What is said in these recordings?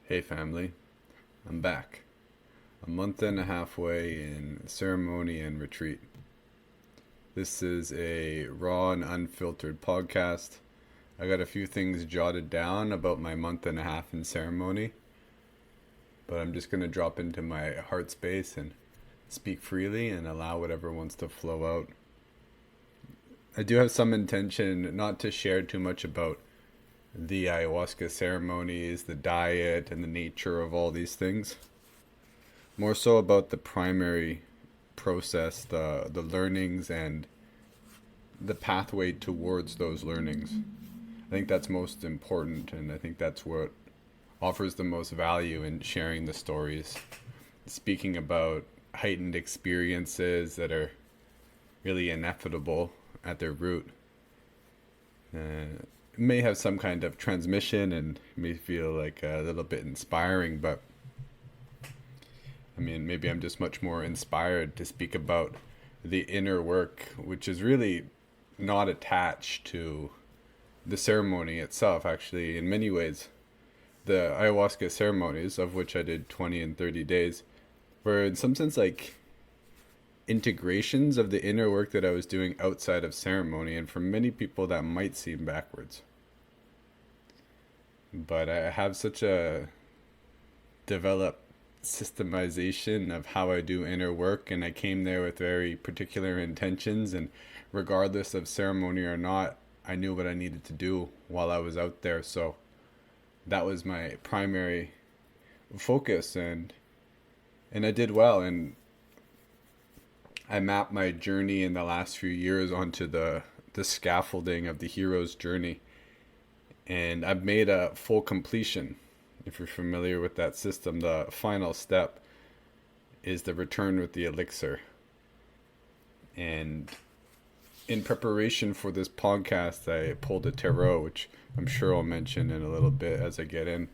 Hey family, I'm back. A month and a half way in ceremony and retreat. This is a raw and unfiltered podcast. I got a few things jotted down about my month and a half in ceremony, but I'm just going to drop into my heart space and speak freely and allow whatever wants to flow out. I do have some intention not to share too much about the ayahuasca ceremonies, the diet, and the nature of all these things. More so about the primary process, the learnings, and the pathway towards those learnings. I think that's most important, and I think that's what offers the most value in sharing the stories. Speaking about heightened experiences that are really inevitable at their root. It may have some kind of transmission and may feel like a little bit inspiring, but I mean, maybe I'm just much more inspired to speak about the inner work, which is really not attached to the ceremony itself. Actually, in many ways, the ayahuasca ceremonies, of which I did 20 and 30 days, were in some sense like integrations of the inner work that I was doing outside of ceremony. And for many people, that might seem backwards. But I have such a developed systemization of how I do inner work, and I came there with very particular intentions, and regardless of ceremony or not, I knew what I needed to do while I was out there. So that was my primary focus, and I did well, and I mapped my journey in the last few years onto the scaffolding of the hero's journey, and I've made a full completion. If you're familiar with that system, the final step is the return with the elixir. And in preparation for this podcast, I pulled a tarot, which I'm sure I'll mention in a little bit as I get in.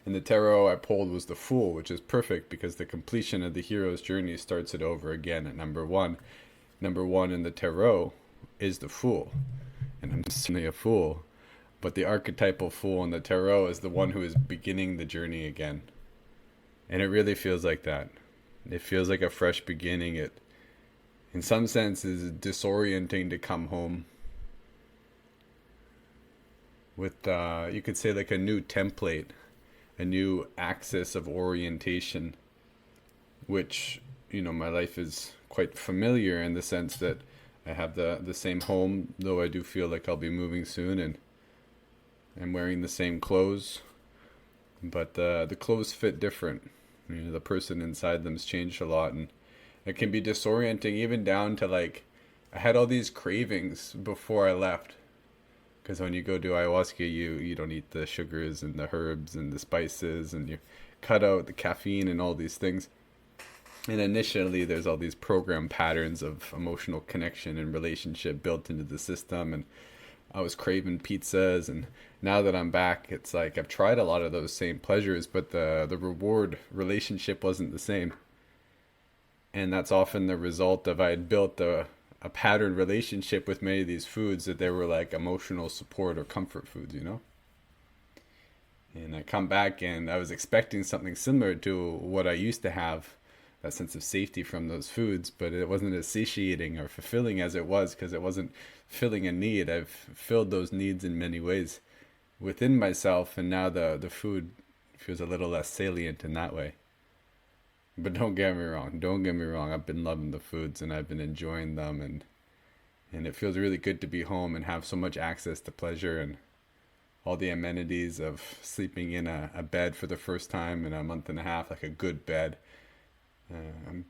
And the tarot I pulled was the Fool, which is perfect because the completion of the hero's journey starts it over again at number one. Number one in the tarot is the Fool. And I'm certainly a fool. But the archetypal fool in the tarot is the one who is beginning the journey again. And it really feels like that. It feels like a fresh beginning. It, in some sense, is disorienting to come home with, you could say, like a new template, a new axis of orientation, which, you know, my life is quite familiar in the sense that I have the same home, though I do feel like I'll be moving soon, and I'm wearing the same clothes, but the clothes fit different. You know, the person inside them's changed a lot, and it can be disorienting, even down to like, I had all these cravings before I left. Because when you go do ayahuasca, you don't eat the sugars and the herbs and the spices, and you cut out the caffeine and all these things. And initially, there's all these program patterns of emotional connection and relationship built into the system, and I was craving pizzas, and now that I'm back, it's like I've tried a lot of those same pleasures, but the reward relationship wasn't the same. And that's often the result of I had built a patterned relationship with many of these foods that they were like emotional support or comfort foods, you know? And I come back and I was expecting something similar to what I used to have, that sense of safety from those foods, but it wasn't as satiating or fulfilling as it was because it wasn't filling a need. I've filled those needs in many ways within myself, and now the food feels a little less salient in that way. But don't get me wrong, I've been loving the foods and I've been enjoying them, and it feels really good to be home and have so much access to pleasure and all the amenities of sleeping in a bed for the first time in a month and a half, like a good bed.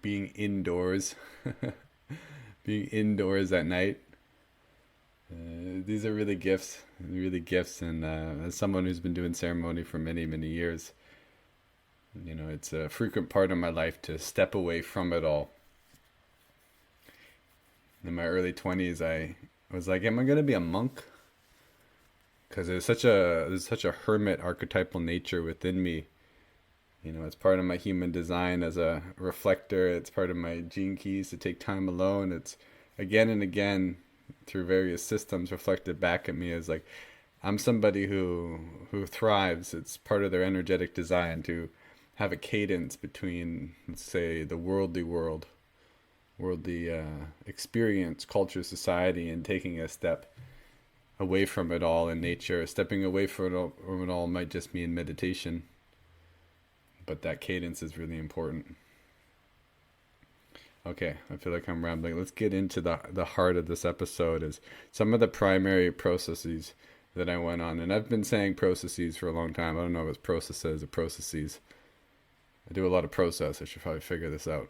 Being indoors, being indoors at night. These are really gifts, and as someone who's been doing ceremony for many, many years, you know, it's a frequent part of my life to step away from it all. In my early 20s, I was like, am I going to be a monk? Because there's such a hermit archetypal nature within me. You know, it's part of my human design as a reflector. It's part of my gene keys to take time alone. It's again and again through various systems reflected back at me as like, I'm somebody who thrives. It's part of their energetic design to have a cadence between, let's say, the worldly experience, culture, society, and taking a step away from it all in nature. Stepping away from it all might just mean meditation, but that cadence is really important. Okay, I feel like I'm rambling. Let's get into the heart of this episode, is some of the primary processes that I went on. And I've been saying processes for a long time. I don't know if it's processes or processes. I do a lot of process. I should probably figure this out.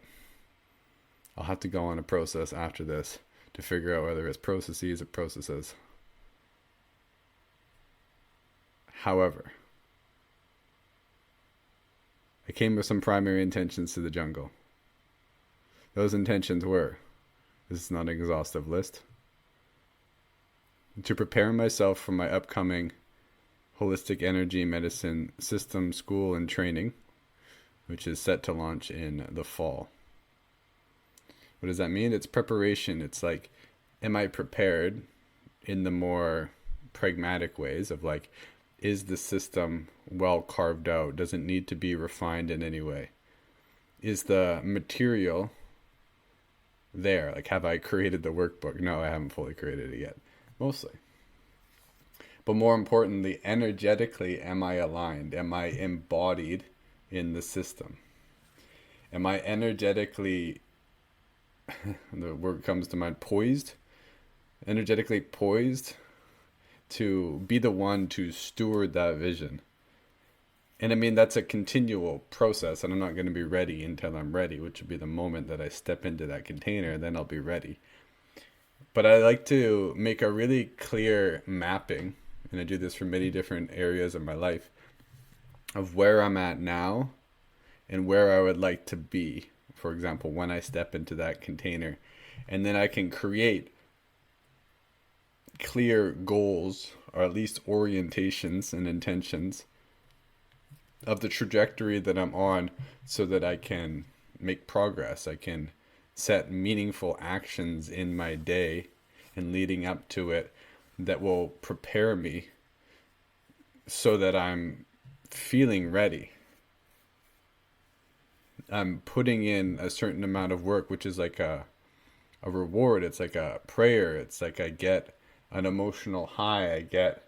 I'll have to go on a process after this to figure out whether it's processes or processes. However, I came with some primary intentions to the jungle. Those intentions were, this is not an exhaustive list, to prepare myself for my upcoming holistic energy medicine system school and training, which is set to launch in the fall. What does that mean? It's preparation. It's like, am I prepared in the more pragmatic ways of like, is the system well carved out? Does it need to be refined in any way? Is the material there? Like, have I created the workbook? No, I haven't fully created it yet. Mostly. But more importantly, energetically, am I aligned? Am I embodied in the system? Am I energetically, the word comes to mind, poised? Energetically poised to be the one to steward that vision. And I mean, that's a continual process, and I'm not going to be ready until I'm ready, which would be the moment that I step into that container, then I'll be ready. But I like to make a really clear mapping, and I do this for many different areas of my life, of where I'm at now and where I would like to be, for example, when I step into that container. And then I can create clear goals, or at least orientations and intentions of the trajectory that I'm on, so that I can make progress. I can set meaningful actions in my day and leading up to it that will prepare me so that I'm feeling ready. I'm putting in a certain amount of work, which is like a reward. It's like a prayer. It's like I get an emotional high. I get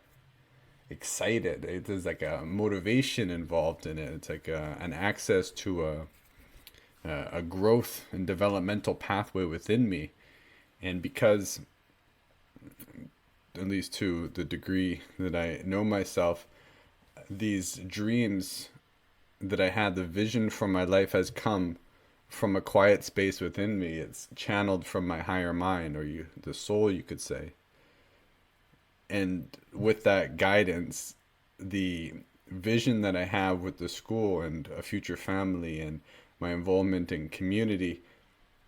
excited. There's like a motivation involved in it. It's like an access to a growth and developmental pathway within me. And because, at least to the degree that I know myself, these dreams that I had, the vision for my life has come from a quiet space within me. It's channeled from my higher mind, or the soul, you could say. And with that guidance, the vision that I have with the school and a future family and my involvement in community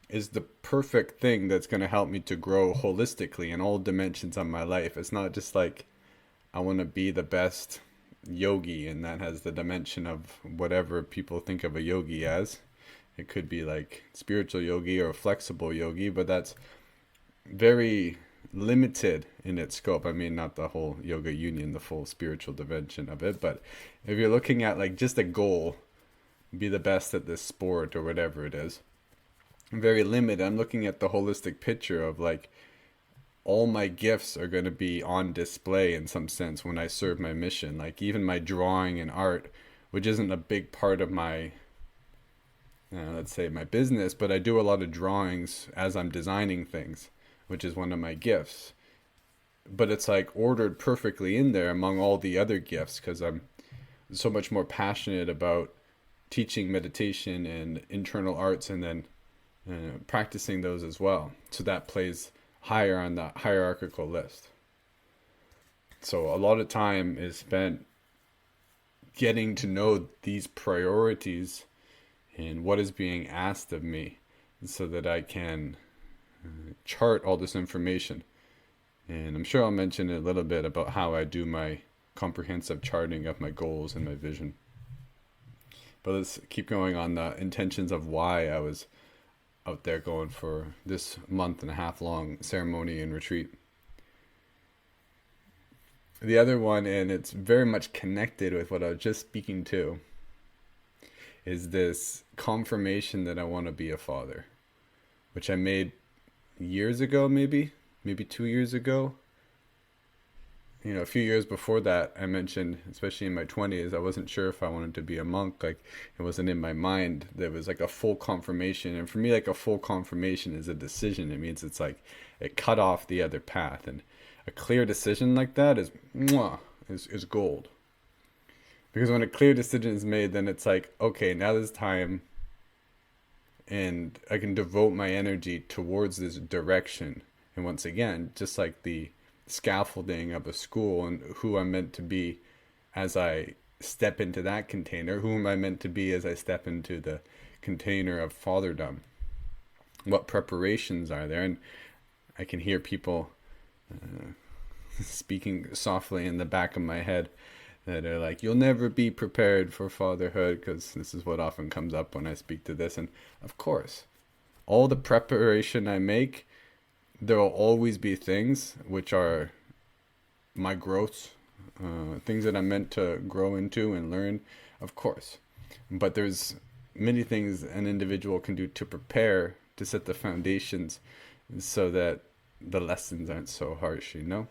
is the perfect thing that's going to help me to grow holistically in all dimensions of my life. It's not just like I want to be the best yogi, and that has the dimension of whatever people think of a yogi as. It could be like spiritual yogi or flexible yogi, but that's very limited in its scope. I mean, not the whole yoga union, the full spiritual dimension of it, but if you're looking at like just a goal, be the best at this sport or whatever it is, very limited. I'm looking at the holistic picture of like all my gifts are going to be on display in some sense when I serve my mission. Like even my drawing and art, which isn't a big part of my let's say my business, but I do a lot of drawings as I'm designing things, which is one of my gifts. But it's like ordered perfectly in there among all the other gifts, because I'm so much more passionate about teaching meditation and internal arts, and then practicing those as well. So that plays higher on the hierarchical list. So a lot of time is spent getting to know these priorities and what is being asked of me, so that I can chart all this information. And I'm sure I'll mention a little bit about how I do my comprehensive charting of my goals and my vision. But let's keep going on the intentions of why I was out there going for this month and a half long ceremony and retreat. the other one, and it's very much connected with what I was just speaking to, is this confirmation that I want to be a father, which I made years ago, maybe 2 years ago. You know, a few years before that, I mentioned, especially in my 20s, I wasn't sure if I wanted to be a monk. Like, it wasn't in my mind. There was like a full confirmation. And for me, like, a full confirmation is a decision. It means it's like it cut off the other path. And a clear decision like that is, mwah, is gold. Because when a clear decision is made, then it's like, okay, now there's time and I can devote my energy towards this direction. And once again, just like the scaffolding of a school and who I'm meant to be as I step into that container, who am I meant to be as I step into the container of fatherdom? What preparations are there? And I can hear people speaking softly in the back of my head that are like, you'll never be prepared for fatherhood, because this is what often comes up when I speak to this. And of course, all the preparation I make, there will always be things which are my growths, things that I'm meant to grow into and learn, of course. But there's many things an individual can do to prepare, to set the foundations so that the lessons aren't so harsh, you know?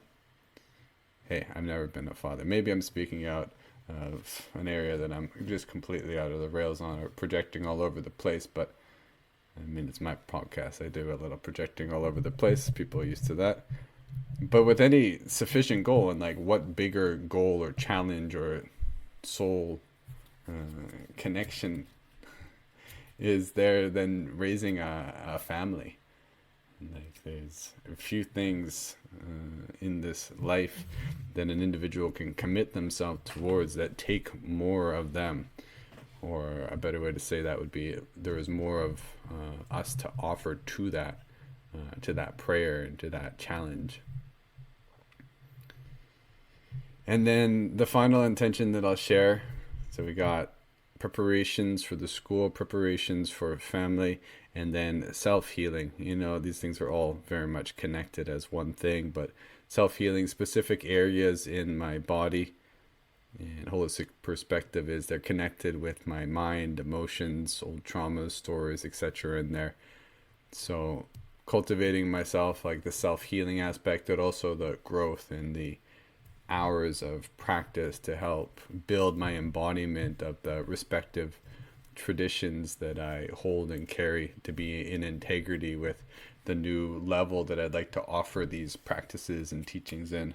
Hey, I've never been a father. Maybe I'm speaking out of an area that I'm just completely out of the rails on, or projecting all over the place, but I mean, it's my podcast. I do a little projecting all over the place. People are used to that. But with any sufficient goal, and like, what bigger goal or challenge or soul connection is there than raising a family? Like, there's a few things in this life that an individual can commit themselves towards that take more of them. Or a better way to say that would be, there is more of us to offer to that prayer and to that challenge. And then the final intention that I'll share, so we got preparations for the school, preparations for family, and then self-healing. You know, these things are all very much connected as one thing, but self-healing, specific areas in my body and holistic perspective is they're connected with my mind, emotions, old traumas, stories, etc. in there. So cultivating myself, like the self-healing aspect, but also the growth and the hours of practice to help build my embodiment of the respective traditions that I hold and carry, to be in integrity with the new level that I'd like to offer these practices and teachings in.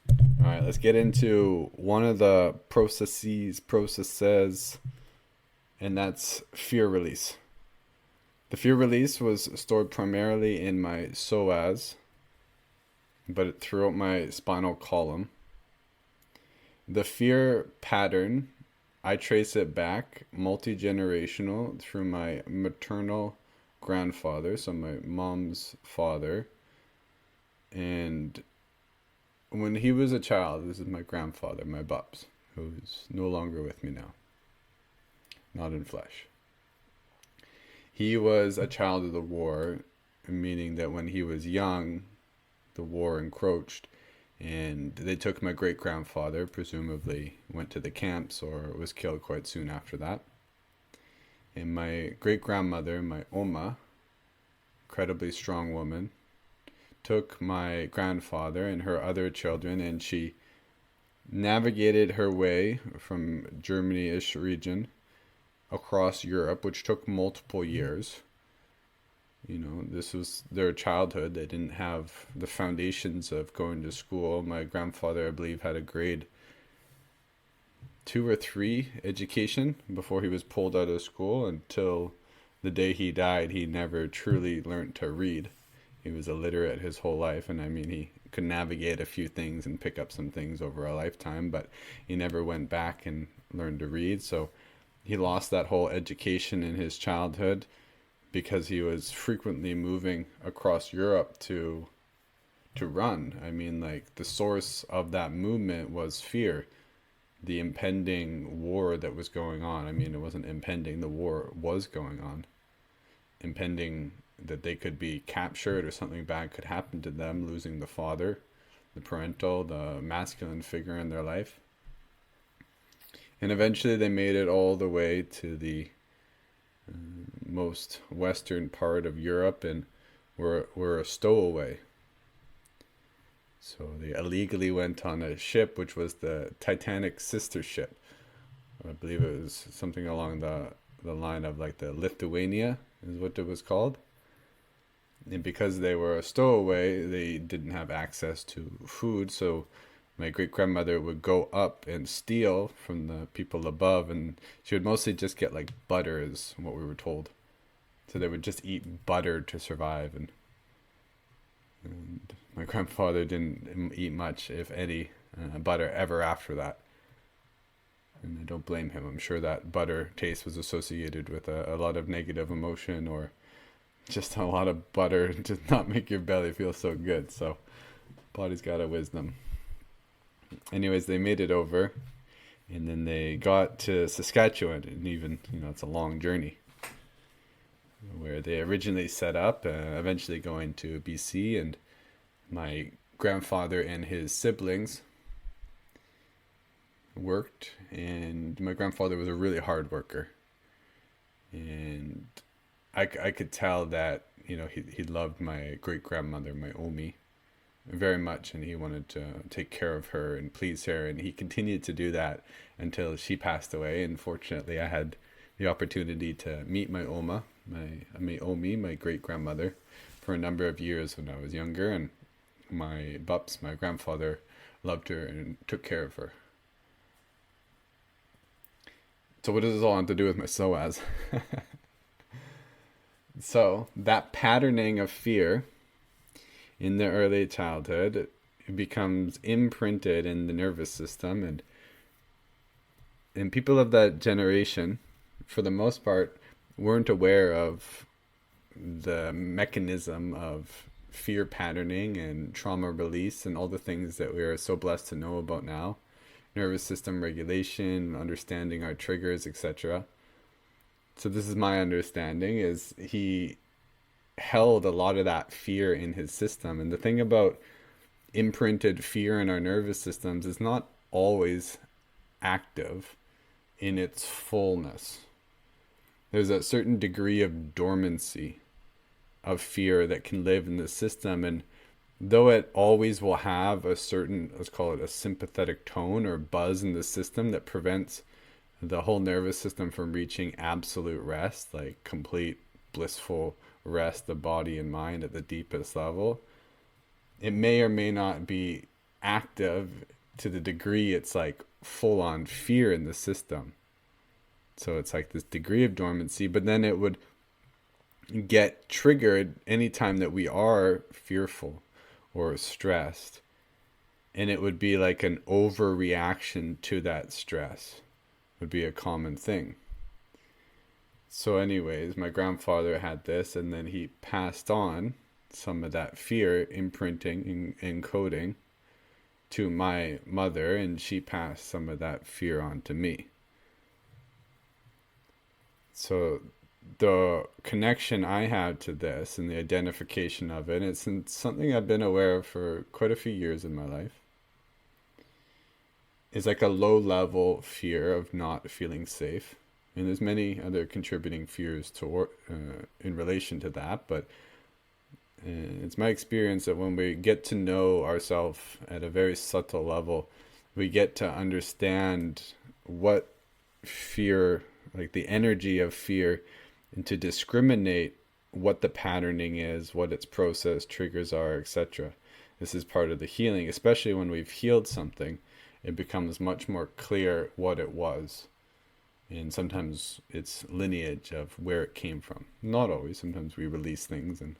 All right, let's get into one of the processes, and that's fear release. The fear release was stored primarily in my psoas, but throughout my spinal column. The fear pattern, I trace it back multi-generational through my maternal grandfather, so my mom's father. And when he was a child, this is my grandfather, my Bubs, who's no longer with me now, not in flesh. He was a child of the war, meaning that when he was young, the war encroached, and they took my great-grandfather, presumably went to the camps or was killed quite soon after that. And my great-grandmother, my Oma, incredibly strong woman, took my grandfather and her other children, and she navigated her way from Germany-ish region across Europe, which took multiple years. You know, this was their childhood. They didn't have the foundations of going to school. My grandfather, I believe, had a grade 2 or 3 education before he was pulled out of school. Until the day he died, he never truly learned to read. He was illiterate his whole life, and I mean, he could navigate a few things and pick up some things over a lifetime, but he never went back and learned to read. So he lost that whole education in his childhood because he was frequently moving across Europe to run. I mean, like, the source of that movement was fear, the impending war that was going on. I mean, it wasn't impending, the war was going on. Impending that they could be captured or something bad could happen to them, losing the father, the parental, the masculine figure in their life. And eventually they made it all the way to the most western part of Europe and were a stowaway. So they illegally went on a ship, which was the Titanic sister ship. I believe it was something along the line of like the Lithuania is what it was called. And because they were a stowaway, they didn't have access to food. So my great grandmother would go up and steal from the people above, and she would mostly just get like butter, is what we were told. So they would just eat butter to survive, and my grandfather didn't eat much, if any, butter ever after that. And I don't blame him. I'm sure that butter taste was associated with a lot of negative emotion, or just a lot of butter does not make your belly feel so good. So body's got a wisdom. Anyways, they made it over, and then they got to Saskatchewan, and even, it's a long journey, where they originally set up, eventually going to BC, and my grandfather and his siblings worked, and my grandfather was a really hard worker, and I could tell that, he loved my great grandmother, my Omi, very much, and he wanted to take care of her and please her, and he continued to do that until she passed away. And fortunately, I had the opportunity to meet my Oma, my Omi, my great grandmother, for a number of years when I was younger, and my Bups, my grandfather, loved her and took care of her. So what does this all have to do with my SOAS? So that patterning of fear in the early childhood, it becomes imprinted in the nervous system, and people of that generation, for the most part, weren't aware of the mechanism of fear patterning and trauma release and all the things that we are so blessed to know about now. Nervous system regulation, understanding our triggers, etc. So this is my understanding, is he held a lot of that fear in his system. And the thing about imprinted fear in our nervous systems is not always active in its fullness. There's a certain degree of dormancy of fear that can live in the system, and though it always will have a certain, let's call it a sympathetic tone or buzz in the system that prevents the whole nervous system from reaching absolute rest, like complete blissful rest of body and mind at the deepest level, it may or may not be active to the degree it's like full on fear in the system. So it's like this degree of dormancy, but then it would get triggered anytime that we are fearful or stressed, and it would be like an overreaction to that stress would be a common thing. So anyways, my grandfather had this, and then he passed on some of that fear imprinting and encoding to my mother, and she passed some of that fear on to me. So the connection I have to this and the identification of it, it's something I've been aware of for quite a few years in my life, is like a low level fear of not feeling safe. And there's many other contributing fears to in relation to that, but it's my experience that when we get to know ourselves at a very subtle level, we get to understand what fear, like the energy of fear, and to discriminate what the patterning is, what its process triggers are, etc. This is part of the healing, especially when we've healed something. It becomes much more clear what it was. And sometimes it's lineage of where it came from. Not always. Sometimes we release things and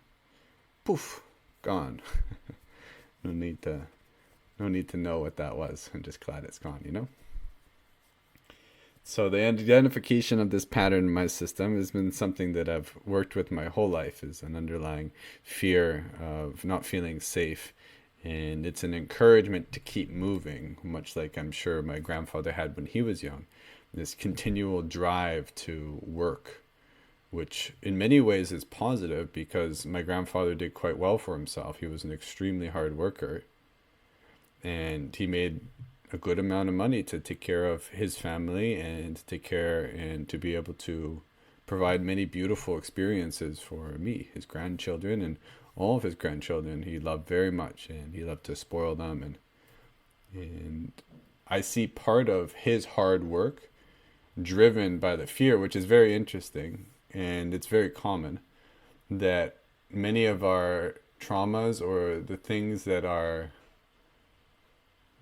poof, gone. No need to know what that was. I'm just glad it's gone, So the identification of this pattern in my system has been something that I've worked with my whole life, is an underlying fear of not feeling safe. And it's an encouragement to keep moving, much like I'm sure my grandfather had when he was young. This continual drive to work, which in many ways is positive because my grandfather did quite well for himself. He was an extremely hard worker. and he made a good amount of money to take care of his family and to take care and to be able to provide many beautiful experiences for me, his grandchildren, and all of his grandchildren he loved very much, and he loved to spoil them. And I see part of his hard work driven by the fear, which is very interesting, and it's very common that many of our traumas or the things that are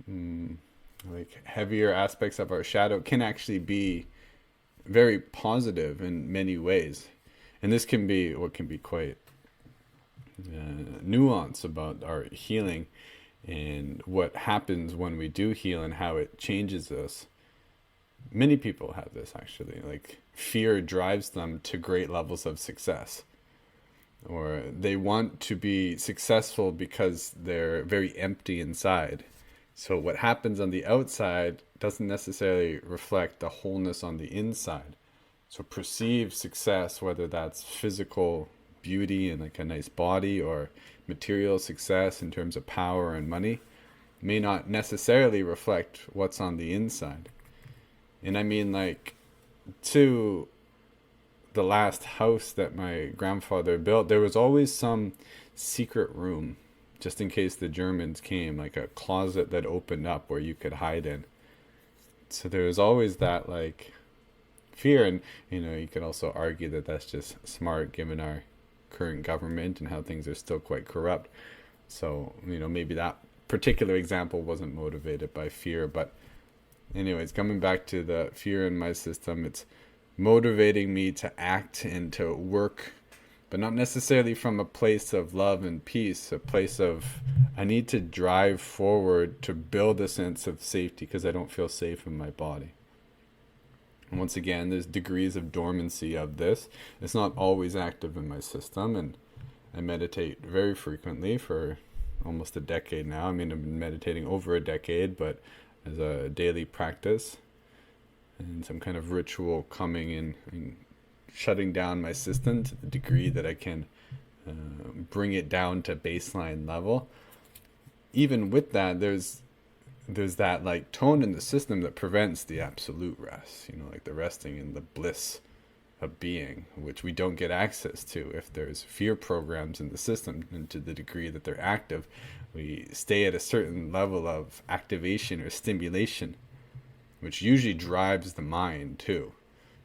like heavier aspects of our shadow can actually be very positive in many ways. And this can be what can be quite nuance about our healing and what happens when we do heal and how it changes us. Many people have this actually, like fear drives them to great levels of success, or they want to be successful because they're very empty inside. So what happens on the outside doesn't necessarily reflect the wholeness on the inside. So perceived success, whether that's physical beauty and like a nice body, or material success in terms of power and money, may not necessarily reflect what's on the inside. And I mean, like, to the last house that my grandfather built, there was always some secret room, just in case the Germans came, like a closet that opened up where you could hide in. So there was always that, like, fear. And, you could also argue that that's just smart given our current government and how things are still quite corrupt. So, maybe that particular example wasn't motivated by fear. But anyways, coming back to the fear in my system, it's motivating me to act and to work, but not necessarily from a place of love and peace, a place of, I need to drive forward to build a sense of safety because I don't feel safe in my body. And once again, there's degrees of dormancy of this. It's not always active in my system, and I meditate very frequently for almost a decade now. I mean, I've been meditating over a decade, but as a daily practice and some kind of ritual coming in and shutting down my system to the degree that I can bring it down to baseline level. Even with that, there's that like tone in the system that prevents the absolute rest, like the resting in the bliss of being, which we don't get access to if there's fear programs in the system. And to the degree that they're active, we stay at a certain level of activation or stimulation, which usually drives the mind too.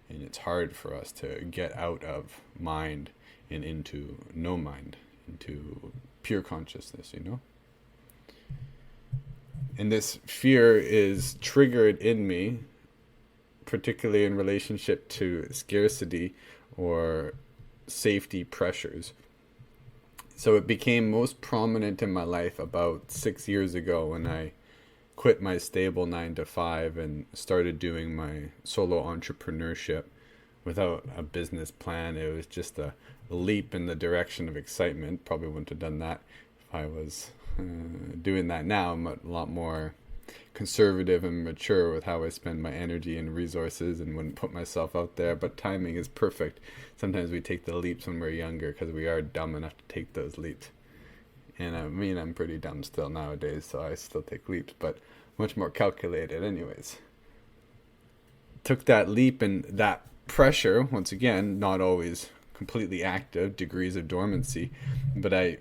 And it's hard for us to get out of mind and into no mind, into pure consciousness, And this fear is triggered in me, particularly in relationship to scarcity or safety pressures. So it became most prominent in my life about 6 years ago when I quit my stable 9-to-5 and started doing my solo entrepreneurship without a business plan. It was just a leap in the direction of excitement. Probably wouldn't have done that if I was doing that now. I'm a lot more conservative and mature with how I spend my energy and resources, and wouldn't put myself out there. But timing is perfect. Sometimes we take the leaps when we're younger because we are dumb enough to take those leaps. And I mean, I'm pretty dumb still nowadays, so I still take leaps, but much more calculated anyways. Took that leap, and that pressure, once again, not always completely active, degrees of dormancy, but I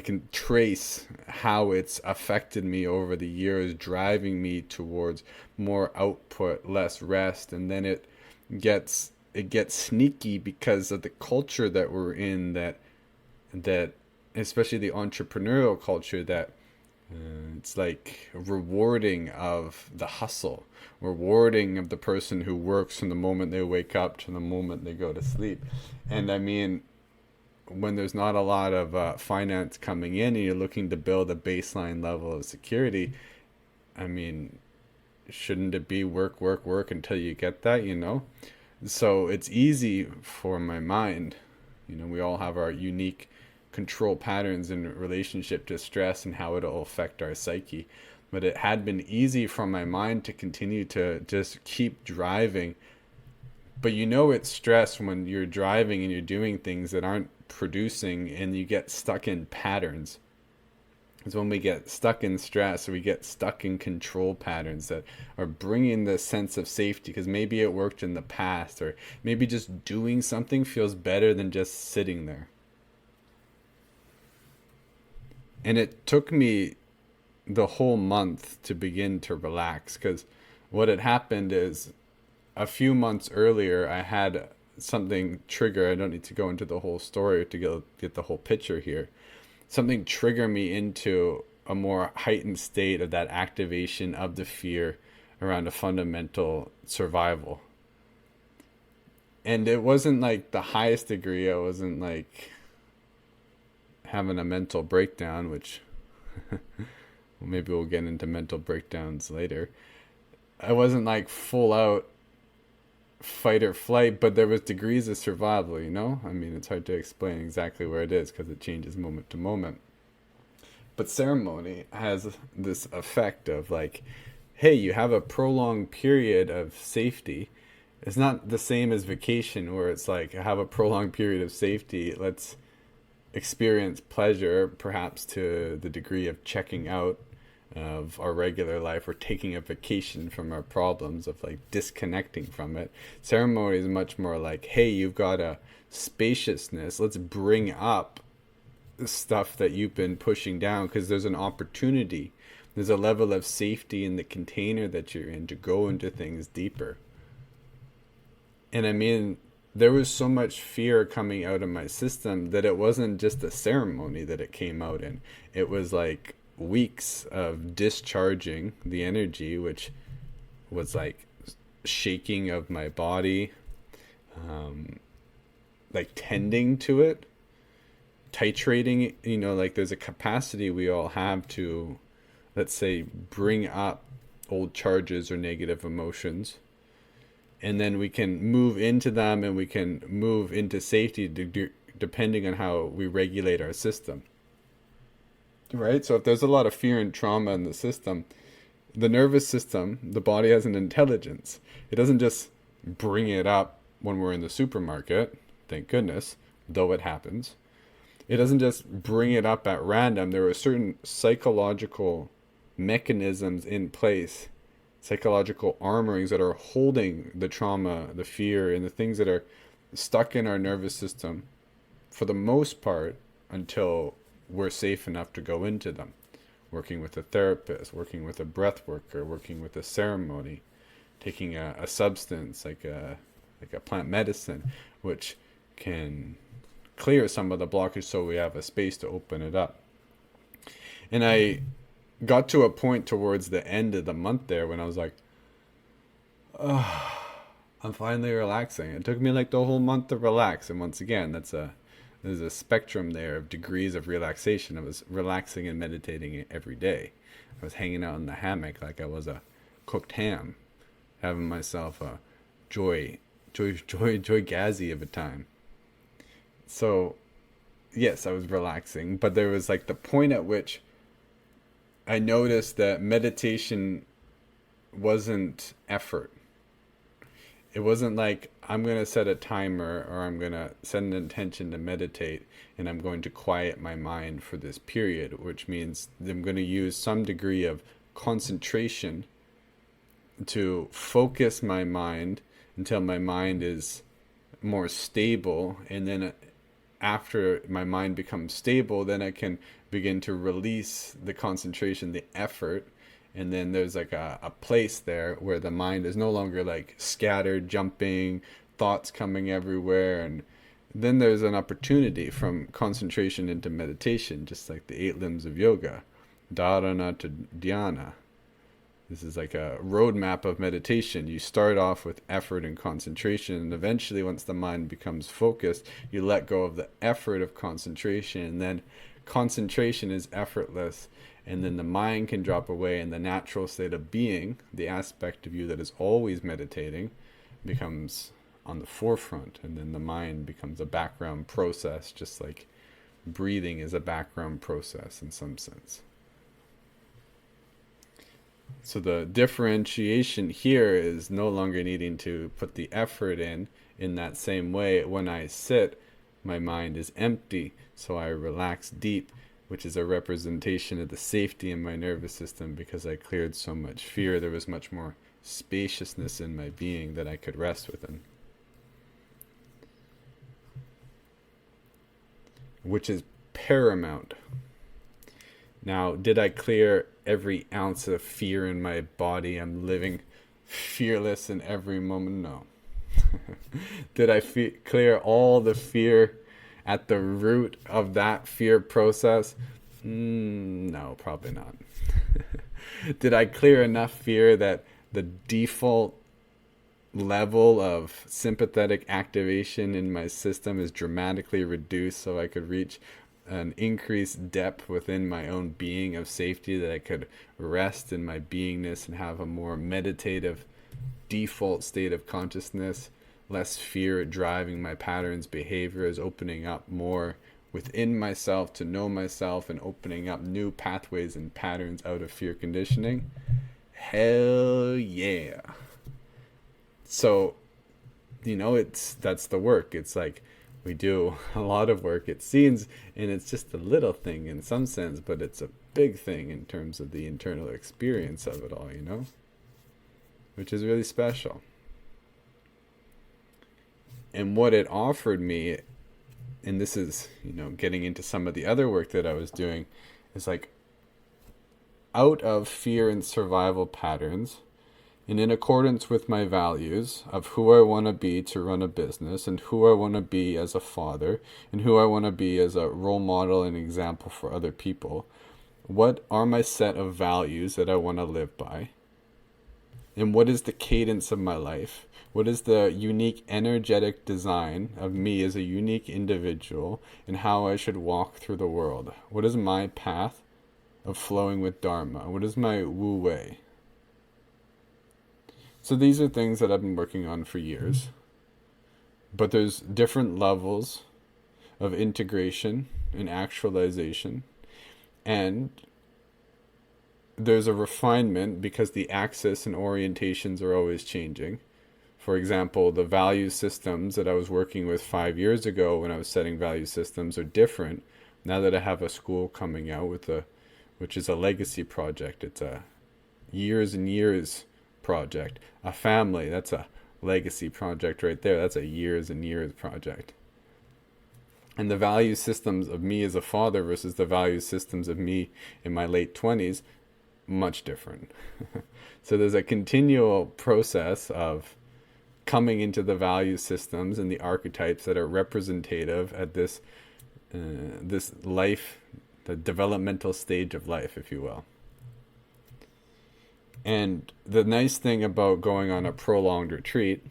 can trace how it's affected me over the years, driving me towards more output, less rest. And then it gets sneaky because of the culture that we're in, that especially the entrepreneurial culture, that it's like rewarding of the hustle, rewarding of the person who works from the moment they wake up to the moment they go to sleep. And I mean, when there's not a lot of finance coming in and you're looking to build a baseline level of security, I mean, shouldn't it be work, work, work until you get that, So it's easy for my mind. We all have our unique control patterns in relationship to stress and how it'll affect our psyche. But it had been easy for my mind to continue to just keep driving. But it's stress when you're driving and you're doing things that aren't producing, and you get stuck in patterns. is when we get stuck in stress, or we get stuck in control patterns that are bringing this sense of safety because maybe it worked in the past, or maybe just doing something feels better than just sitting there. And it took me the whole month to begin to relax, because what had happened is a few months earlier I had something trigger. I don't need to go into the whole story to get the whole picture here. Something trigger me into a more heightened state of that activation of the fear around a fundamental survival. And it wasn't like the highest degree. I wasn't like having a mental breakdown, which maybe we'll get into mental breakdowns later. I wasn't like full out fight or flight, but there was degrees of survival, you know? I mean, it's hard to explain exactly where it is because it changes moment to moment. But ceremony has this effect of like, hey, you have a prolonged period of safety. It's not the same as vacation where it's like, I have a prolonged period of safety. Let's experience pleasure, perhaps to the degree of checking out of our regular life, or taking a vacation from our problems, of like disconnecting from it. Ceremony is much more like, hey, you've got a spaciousness. Let's bring up the stuff that you've been pushing down, because there's an opportunity. There's a level of safety in the container that you're in to go into things deeper. And I mean, there was so much fear coming out of my system that it wasn't just a ceremony that it came out in. It was like weeks of discharging the energy, which was like shaking of my body, like tending to it, titrating, you know, like there's a capacity we all have to, let's say, bring up old charges or negative emotions, and then we can move into them, and we can move into safety depending on how we regulate our system. Right? So if there's a lot of fear and trauma in the system, the nervous system, the body has an intelligence. It doesn't just bring it up when we're in the supermarket, thank goodness, though it happens. It doesn't just bring it up at random. There are certain psychological mechanisms in place, psychological armorings that are holding the trauma, the fear, and the things that are stuck in our nervous system for the most part until we're safe enough to go into them. Working with a therapist, working with a breath worker, working with a ceremony, taking a substance like a plant medicine, which can clear some of the blockage so we have a space to open it up. And I got to a point towards the end of the month there when I was like, oh, I'm finally relaxing. It took me like the whole month to relax. And once again, there's a spectrum there of degrees of relaxation. I was relaxing and meditating every day. I was hanging out in the hammock like I was a cooked ham, having myself a joy-gazzy of a time. So, yes, I was relaxing, but there was like the point at which I noticed that meditation wasn't effort. It wasn't like I'm going to set a timer or I'm going to set an intention to meditate and I'm going to quiet my mind for this period, which means I'm going to use some degree of concentration to focus my mind until my mind is more stable. And then after my mind becomes stable, then I can begin to release the concentration, the effort. And then there's like a place there where the mind is no longer like scattered, jumping, thoughts coming everywhere. And then there's an opportunity from concentration into meditation, just like the 8 limbs of yoga, dharana to dhyana. This is like a roadmap of meditation. You start off with effort and concentration, and eventually once the mind becomes focused, you let go of the effort of concentration, and then concentration is effortless, and then the mind can drop away, and the natural state of being, the aspect of you that is always meditating, becomes on the forefront, and then the mind becomes a background process, just like breathing is a background process in some sense. So the differentiation here is no longer needing to put the effort in that same way. When I sit, my mind is empty, so I relax deep. which is a representation of the safety in my nervous system. Because I cleared so much fear, there was much more spaciousness in my being that I could rest within, which is paramount. Now, did I clear every ounce of fear in my body? I'm living fearless in every moment? No. Did I clear all the fear at the root of that fear process? No, probably not. Did I clear enough fear that the default level of sympathetic activation in my system is dramatically reduced so I could reach an increased depth within my own being of safety, that I could rest in my beingness and have a more meditative default state of consciousness, less fear driving my patterns, behaviors, opening up more within myself to know myself and opening up new pathways and patterns out of fear conditioning? Hell yeah. So, that's the work. It's like we do a lot of work, it seems, and it's just a little thing in some sense, but it's a big thing in terms of the internal experience of it all, which is really special. And what it offered me, and this is, getting into some of the other work that I was doing, is like out of fear and survival patterns, and in accordance with my values of who I want to be to run a business, and who I want to be as a father, and who I want to be as a role model and example for other people, what are my set of values that I want to live by? And what is the cadence of my life? What is the unique energetic design of me as a unique individual, and how I should walk through the world? What is my path of flowing with Dharma? What is my Wu Wei? So these are things that I've been working on for years. But there's different levels of integration and actualization. And there's a refinement because the axis and orientations are always changing. For example, the value systems that I was working with 5 years ago when I was setting value systems are different now that I have a school coming out which is a legacy project. It's a years and years project. A family, that's a legacy project right there. That's a years and years project. And the value systems of me as a father versus the value systems of me in my late 20s, much different. So there's a continual process of coming into the value systems and the archetypes that are representative at this life, the developmental stage of life, if you will. And the nice thing about going on a prolonged retreat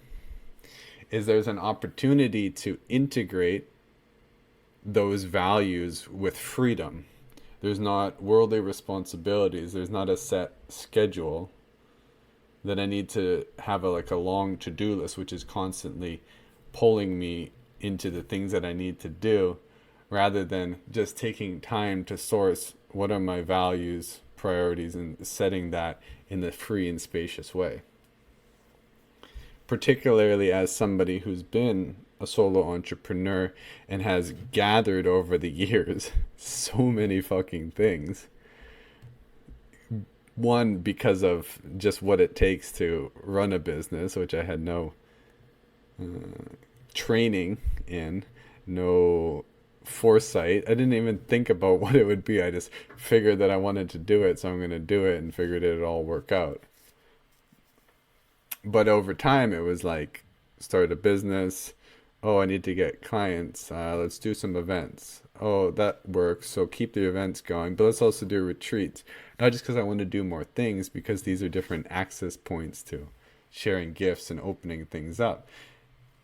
is there's an opportunity to integrate those values with freedom. There's not worldly responsibilities. There's not a set schedule that I need to have a long to-do list, which is constantly pulling me into the things that I need to do, rather than just taking time to source what are my values, priorities, and setting that in the free and spacious way. Particularly as somebody who's been a solo entrepreneur and has gathered over the years so many fucking things. One, because of just what it takes to run a business, which I had no training in, no foresight. I didn't even think about what it would be. I just figured that I wanted to do it, so I'm going to do it, and figured it'd all work out. But over time, it was like, start a business. Oh, I need to get clients. Let's do some events. Oh, that works. So keep the events going. But let's also do retreats. Not just because I want to do more things, because these are different access points to sharing gifts and opening things up.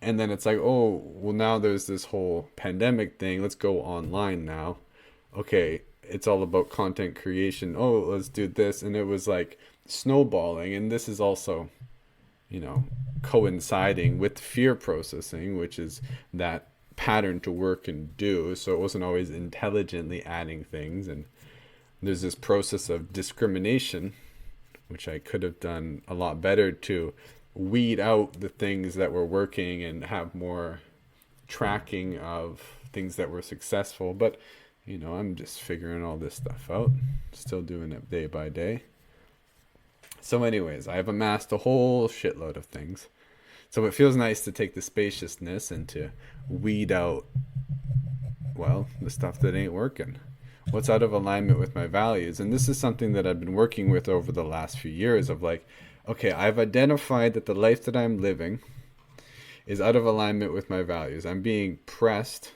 And then it's like, oh, well, now there's this whole pandemic thing. Let's go online now. Okay, it's all about content creation. Oh, let's do this. And it was like snowballing. And this is also, coinciding with fear processing, which is that pattern to work and do. So it wasn't always intelligently adding things. And there's this process of discrimination, which I could have done a lot better to weed out the things that were working and have more tracking of things that were successful. But I'm just figuring all this stuff out, still doing it day by day. So anyways, I've amassed a whole shitload of things. So it feels nice to take the spaciousness and to weed out, well, the stuff that ain't working. What's out of alignment with my values. And this is something that I've been working with over the last few years of like, okay, I've identified that the life that I'm living is out of alignment with my values. I'm being pressed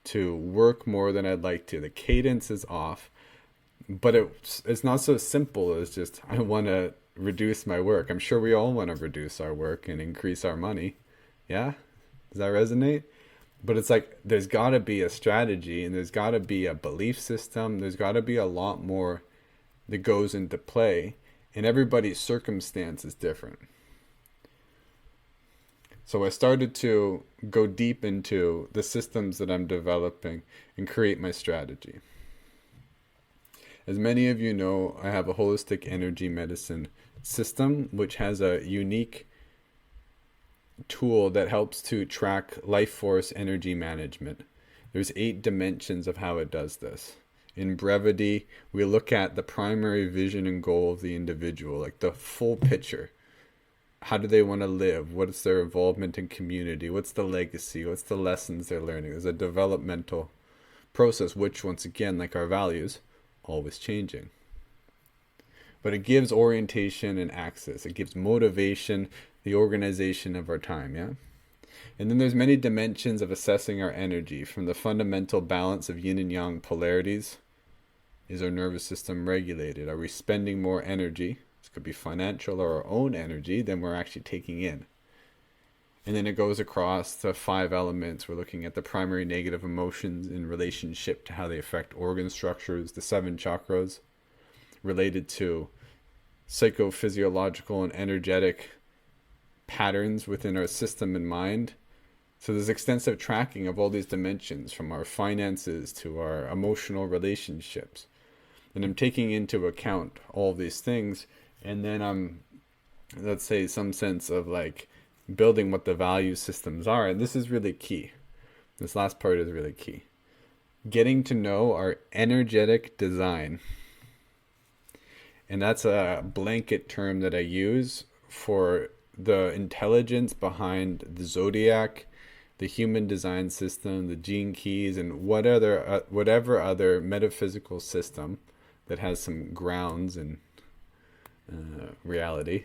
to work more than I'd like to. The cadence is off, but it's not so simple as just, I want to reduce my work. I'm sure we all want to reduce our work and increase our money. Yeah? Does that resonate? But it's like, there's got to be a strategy, and there's got to be a belief system. There's got to be a lot more that goes into play, and everybody's circumstance is different. So I started to go deep into the systems that I'm developing and create my strategy. As many of you know, I have a holistic energy medicine system, which has a unique tool that helps to track life force energy management. There's 8 dimensions of how it does this. In brevity, we look at the primary vision and goal of the individual, like the full picture. How do they want to live? What is their involvement in community? What's the legacy? What's the lessons they're learning? There's a developmental process, which, once again, like our values, always changing. But it gives orientation and access. It gives motivation, the organization of our time, yeah? And then there's many dimensions of assessing our energy, from the fundamental balance of yin and yang polarities. Is our nervous system regulated? Are we spending more energy? This could be financial or our own energy than we're actually taking in. And then it goes across the 5 elements. We're looking at the primary negative emotions in relationship to how they affect organ structures, the 7 chakras related to psychophysiological and energetic patterns within our system and mind. So there's extensive tracking of all these dimensions, from our finances to our emotional relationships. And I'm taking into account all these things, and then I'm, let's say, some sense of like building what the value systems are. And this is really key. This last part is really key. Getting to know our energetic design. And that's a blanket term that I use for the intelligence behind the zodiac, the human design system, the gene keys, and whatever other metaphysical system that has some grounds in reality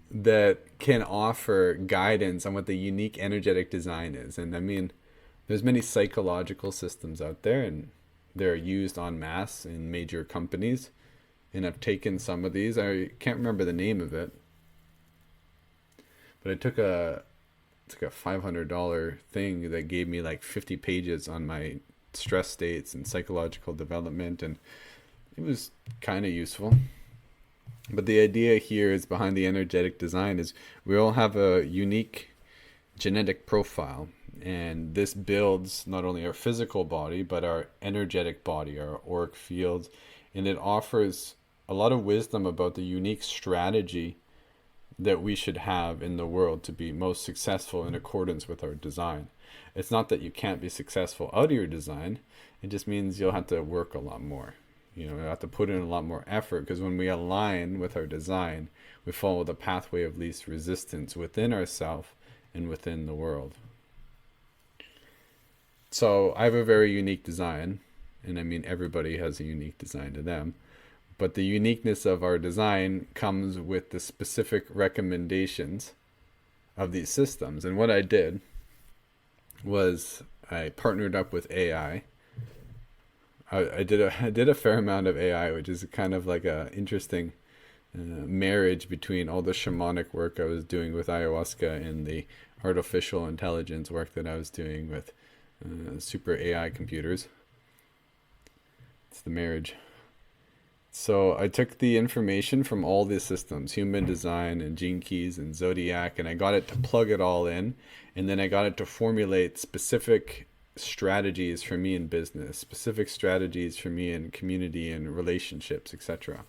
that can offer guidance on what the unique energetic design is. And I mean, there's many psychological systems out there, and they're used en masse in major companies. And I've taken some of these. I can't remember the name of it, but I took it's like a $500 thing that gave me like 50 pages on my stress states and psychological development, and it was kind of useful. But the idea here is behind the energetic design is we all have a unique genetic profile, and this builds not only our physical body but our energetic body, our auric fields, and it offers a lot of wisdom about the unique strategy that we should have in the world to be most successful in accordance with our design. It's not that you can't be successful out of your design. It just means you'll have to work a lot more. You'll have to put in a lot more effort, because when we align with our design, we follow the pathway of least resistance within ourselves and within the world. So I have a very unique design, and I mean everybody has a unique design to them. But the uniqueness of our design comes with the specific recommendations of these systems. And what I did was I partnered up with AI. I did a fair amount of AI, which is kind of like a interesting marriage between all the shamanic work I was doing with ayahuasca and the artificial intelligence work that I was doing with super AI computers. It's the marriage. So I took the information from all these systems, human design and gene keys and zodiac, and I got it to plug it all in. And then I got it to formulate specific strategies for me in business, specific strategies for me in community and relationships, etc.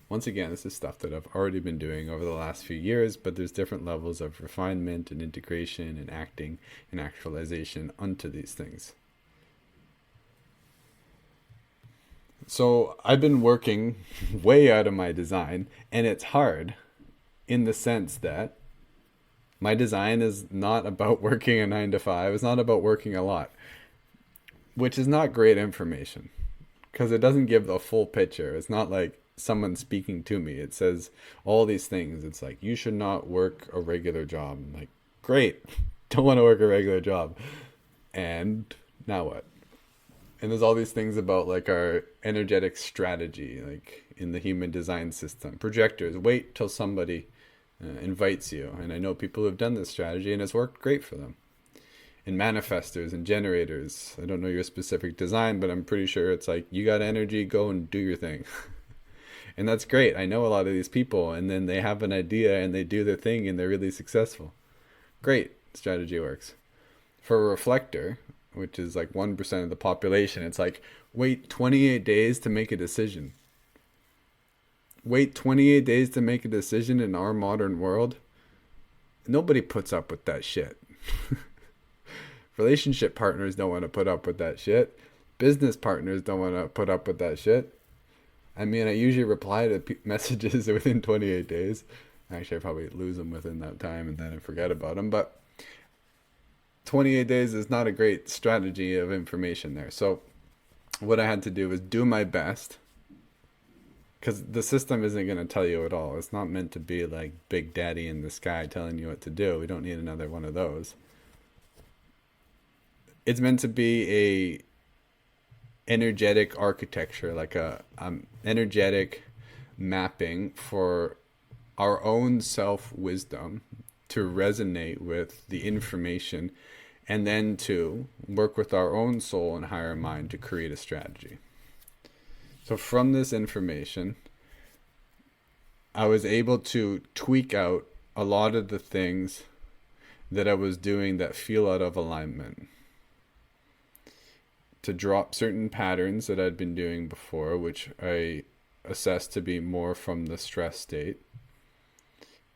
Once again, this is stuff that I've already been doing over the last few years, but there's different levels of refinement and integration and acting and actualization onto these things. So I've been working way out of my design, and it's hard in the sense that my design is not about working a 9 to 5. It's not about working a lot, which is not great information because it doesn't give the full picture. It's not like someone speaking to me. It says all these things. It's like, you should not work a regular job. I'm like, great, don't want to work a regular job. And now what? And there's all these things about like our energetic strategy, like in the human design system. Projectors, wait till somebody invites you. And I know people who have done this strategy and it's worked great for them. And manifestors and generators, I don't know your specific design, but I'm pretty sure it's like, you got energy, go and do your thing. And that's great. I know a lot of these people, and then they have an idea and they do their thing and they're really successful. Great, strategy works. For a reflector, which is like 1% of the population, it's like, wait 28 days to make a decision. Wait 28 days to make a decision in our modern world? Nobody puts up with that shit. Relationship partners don't want to put up with that shit. Business partners don't want to put up with that shit. I mean, I usually reply to messages within 28 days. Actually, I probably lose them within that time and then I forget about them. But 28 days is not a great strategy of information there. So what I had to do was do my best, because the system isn't going to tell you at all. It's not meant to be like Big Daddy in the sky telling you what to do. We don't need another one of those. It's meant to be a energetic architecture, like a energetic mapping for our own self-wisdom to resonate with the information, and then to work with our own soul and higher mind to create a strategy. So from this information, I was able to tweak out a lot of the things that I was doing that feel out of alignment, to drop certain patterns that I'd been doing before, which I assessed to be more from the stress state,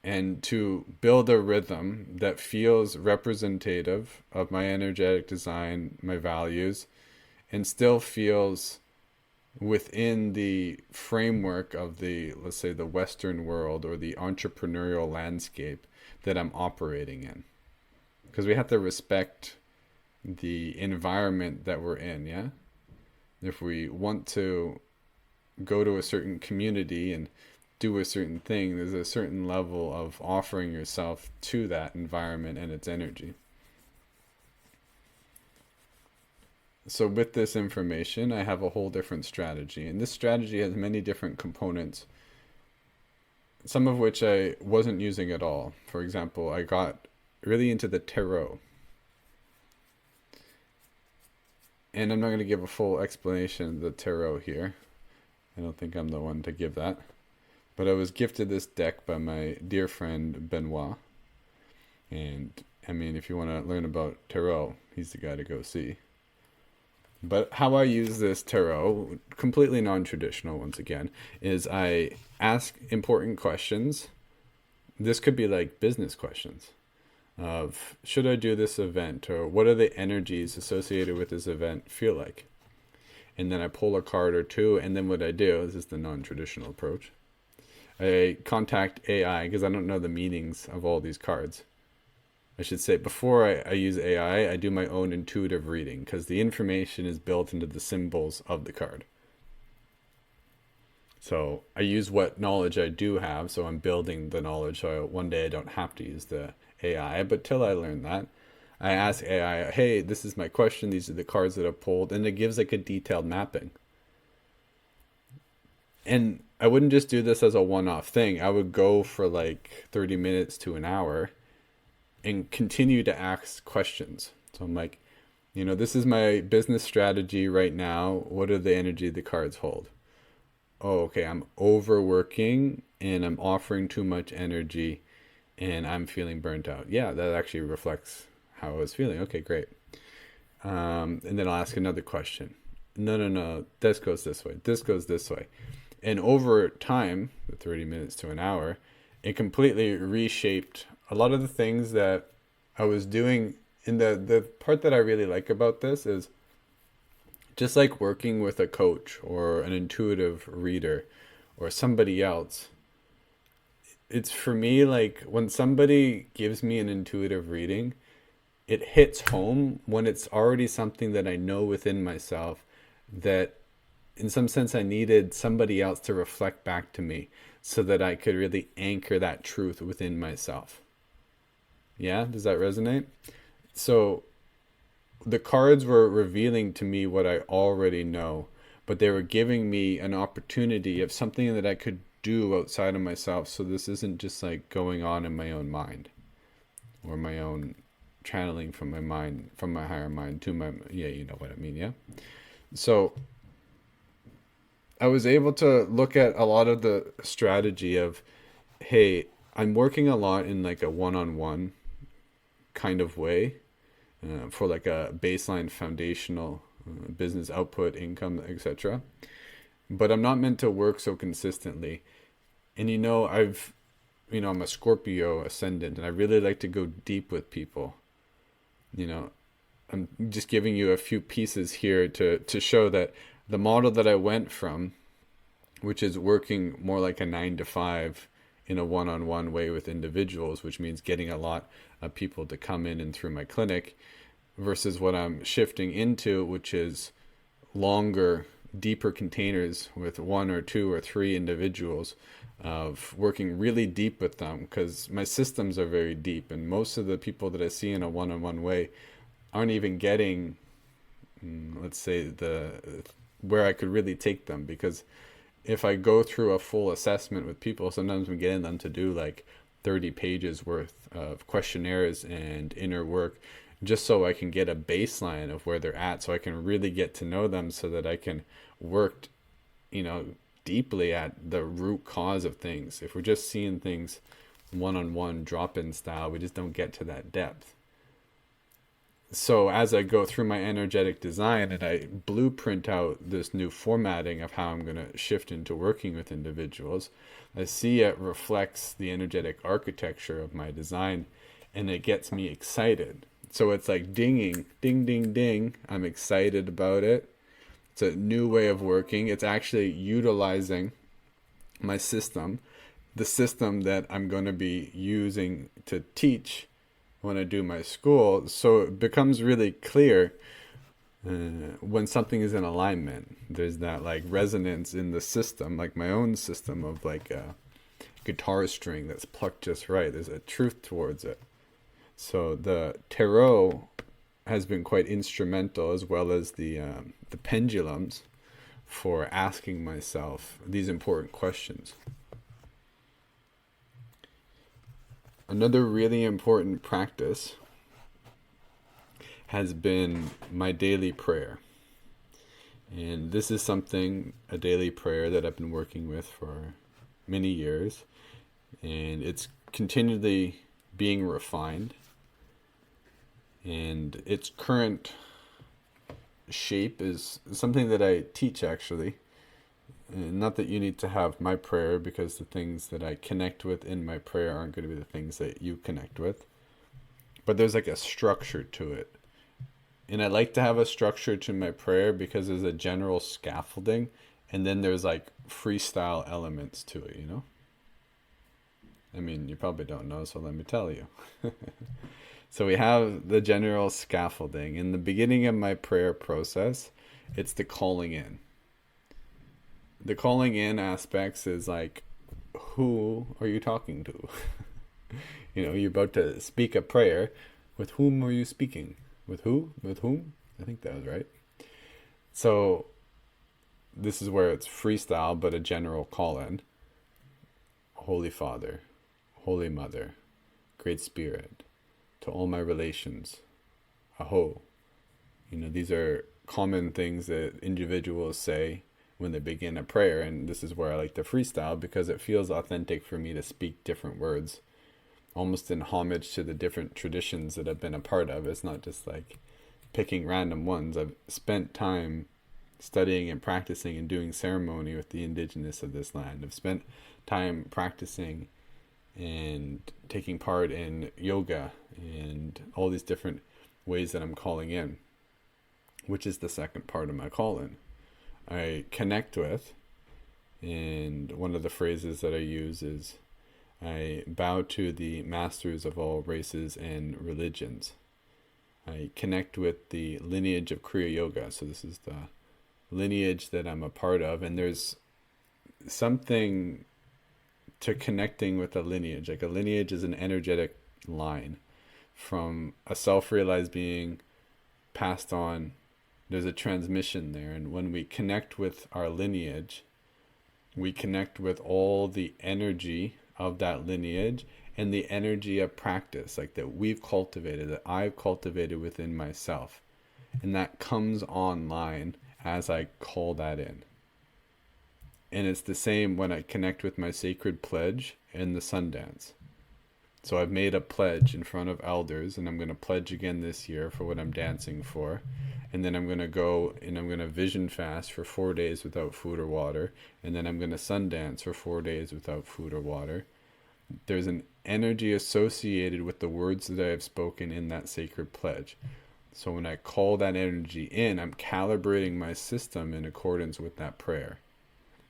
and to build a rhythm that feels representative of my energetic design, my values, and still feels within the framework of the, let's say, the Western world or the entrepreneurial landscape that I'm operating in. Because we have to respect the environment that we're in, yeah? If we want to go to a certain community and do a certain thing, there's a certain level of offering yourself to that environment and its energy. So with this information, I have a whole different strategy. And this strategy has many different components, some of which I wasn't using at all. For example, I got really into the tarot. And I'm not going to give a full explanation of the tarot here. I don't think I'm the one to give that. But I was gifted this deck by my dear friend Benoit. And I mean, if you want to learn about tarot, he's the guy to go see. But how I use this tarot, completely non-traditional once again, is I ask important questions. This could be like business questions of, should I do this event, or what are the energies associated with this event feel like? And then I pull a card or two, and then what I do, this is the non-traditional approach, I contact AI, because I don't know the meanings of all these cards. I should say, before I use AI, I do my own intuitive reading, because the information is built into the symbols of the card. So I use what knowledge I do have, so I'm building the knowledge, so one day I don't have to use the AI. But till I learn that, I ask AI, hey, this is my question, these are the cards that I've pulled, and it gives like a detailed mapping. And I wouldn't just do this as a one-off thing. I would go for like 30 minutes to an hour and continue to ask questions. So I'm like, this is my business strategy right now. What are the energy the cards hold? Oh, okay, I'm overworking and I'm offering too much energy and I'm feeling burnt out. Yeah, that actually reflects how I was feeling. Okay, great. And then I'll ask another question. No, this goes this way. This goes this way. And over time, the 30 minutes to an hour, it completely reshaped a lot of the things that I was doing. And the part that I really like about this is just like working with a coach or an intuitive reader or somebody else. It's for me like when somebody gives me an intuitive reading, it hits home when it's already something that I know within myself that in some sense I needed somebody else to reflect back to me so that I could really anchor that truth within myself. Yeah, does that resonate? So the cards were revealing to me what I already know, but they were giving me an opportunity of something that I could do outside of myself. So this isn't just like going on in my own mind or my own channeling from my mind, from my higher mind to my, yeah, you know what I mean, yeah? So I was able to look at a lot of the strategy of, hey, I'm working a lot in like a one-on-one kind of way for like a baseline foundational business output, income, etc. But I'm not meant to work so consistently. And I'm a Scorpio ascendant, and I really like to go deep with people. I'm just giving you a few pieces here to show that the model that I went from, which is working more like a 9 to 5 in a one-on-one way with individuals, which means getting a lot of people to come in and through my clinic, versus what I'm shifting into, which is longer, deeper containers with 1 or 2 or 3 individuals, of working really deep with them, because my systems are very deep, and most of the people that I see in a one-on-one way aren't even getting, let's say, where I could really take them. Because if I go through a full assessment with people, sometimes I'm getting them to do like 30 pages worth of questionnaires and inner work, just so I can get a baseline of where they're at, so I can really get to know them, so that I can work, deeply at the root cause of things. If we're just seeing things one-on-one, drop-in style, we just don't get to that depth. So as I go through my energetic design and I blueprint out this new formatting of how I'm going to shift into working with individuals, I see it reflects the energetic architecture of my design, and it gets me excited. So it's like dinging, ding, ding, ding. I'm excited about it. It's a new way of working. It's actually utilizing my system, the system that I'm going to be using to teach when I do my school. So it becomes really clear when something is in alignment. There's that like resonance in the system, like my own system of like a guitar string that's plucked just right. There's a truth towards it. So the tarot has been quite instrumental, as well as the pendulums, for asking myself these important questions. Another really important practice has been my daily prayer. And this is a daily prayer that I've been working with for many years. And it's continually being refined. And its current shape is something that I teach, actually. And not that you need to have my prayer, because the things that I connect with in my prayer aren't going to be the things that you connect with. But there's like a structure to it. And I like to have a structure to my prayer because there's a general scaffolding, and then there's like freestyle elements to it, I mean, you probably don't know, so let me tell you. So we have the general scaffolding. In the beginning of my prayer process, it's the calling in. The calling in aspects is like, who are you talking to? You're about to speak a prayer. With whom are you speaking? With who? With whom? I think that was right. So this is where it's freestyle, but a general call in. Holy Father, Holy Mother, Great Spirit, to all my relations, aho. These are common things that individuals say when they begin a prayer, and this is where I like to freestyle, because it feels authentic for me to speak different words, almost in homage to the different traditions that I've been a part of. It's not just like picking random ones. I've spent time studying and practicing and doing ceremony with the indigenous of this land. I've spent time practicing and taking part in yoga and all these different ways that I'm calling in, which is the second part of my call-in. I connect with, and one of the phrases that I use is, I bow to the masters of all races and religions. I connect with the lineage of Kriya Yoga. So this is the lineage that I'm a part of, and there's something to connecting with a lineage. Like a lineage is an energetic line from a self-realized being passed on. There's a transmission there, and when we connect with our lineage, we connect with all the energy of that lineage and the energy of practice, like that we've cultivated, that I've cultivated within myself, and that comes online as I call that in. And it's the same when I connect with my sacred pledge in the Sundance. So I've made a pledge in front of elders, and I'm going to pledge again this year for what I'm dancing for. And then I'm going to go and I'm going to vision fast for 4 days without food or water. And then I'm going to Sundance for 4 days without food or water. There's an energy associated with the words that I have spoken in that sacred pledge. So when I call that energy in, I'm calibrating my system in accordance with that prayer.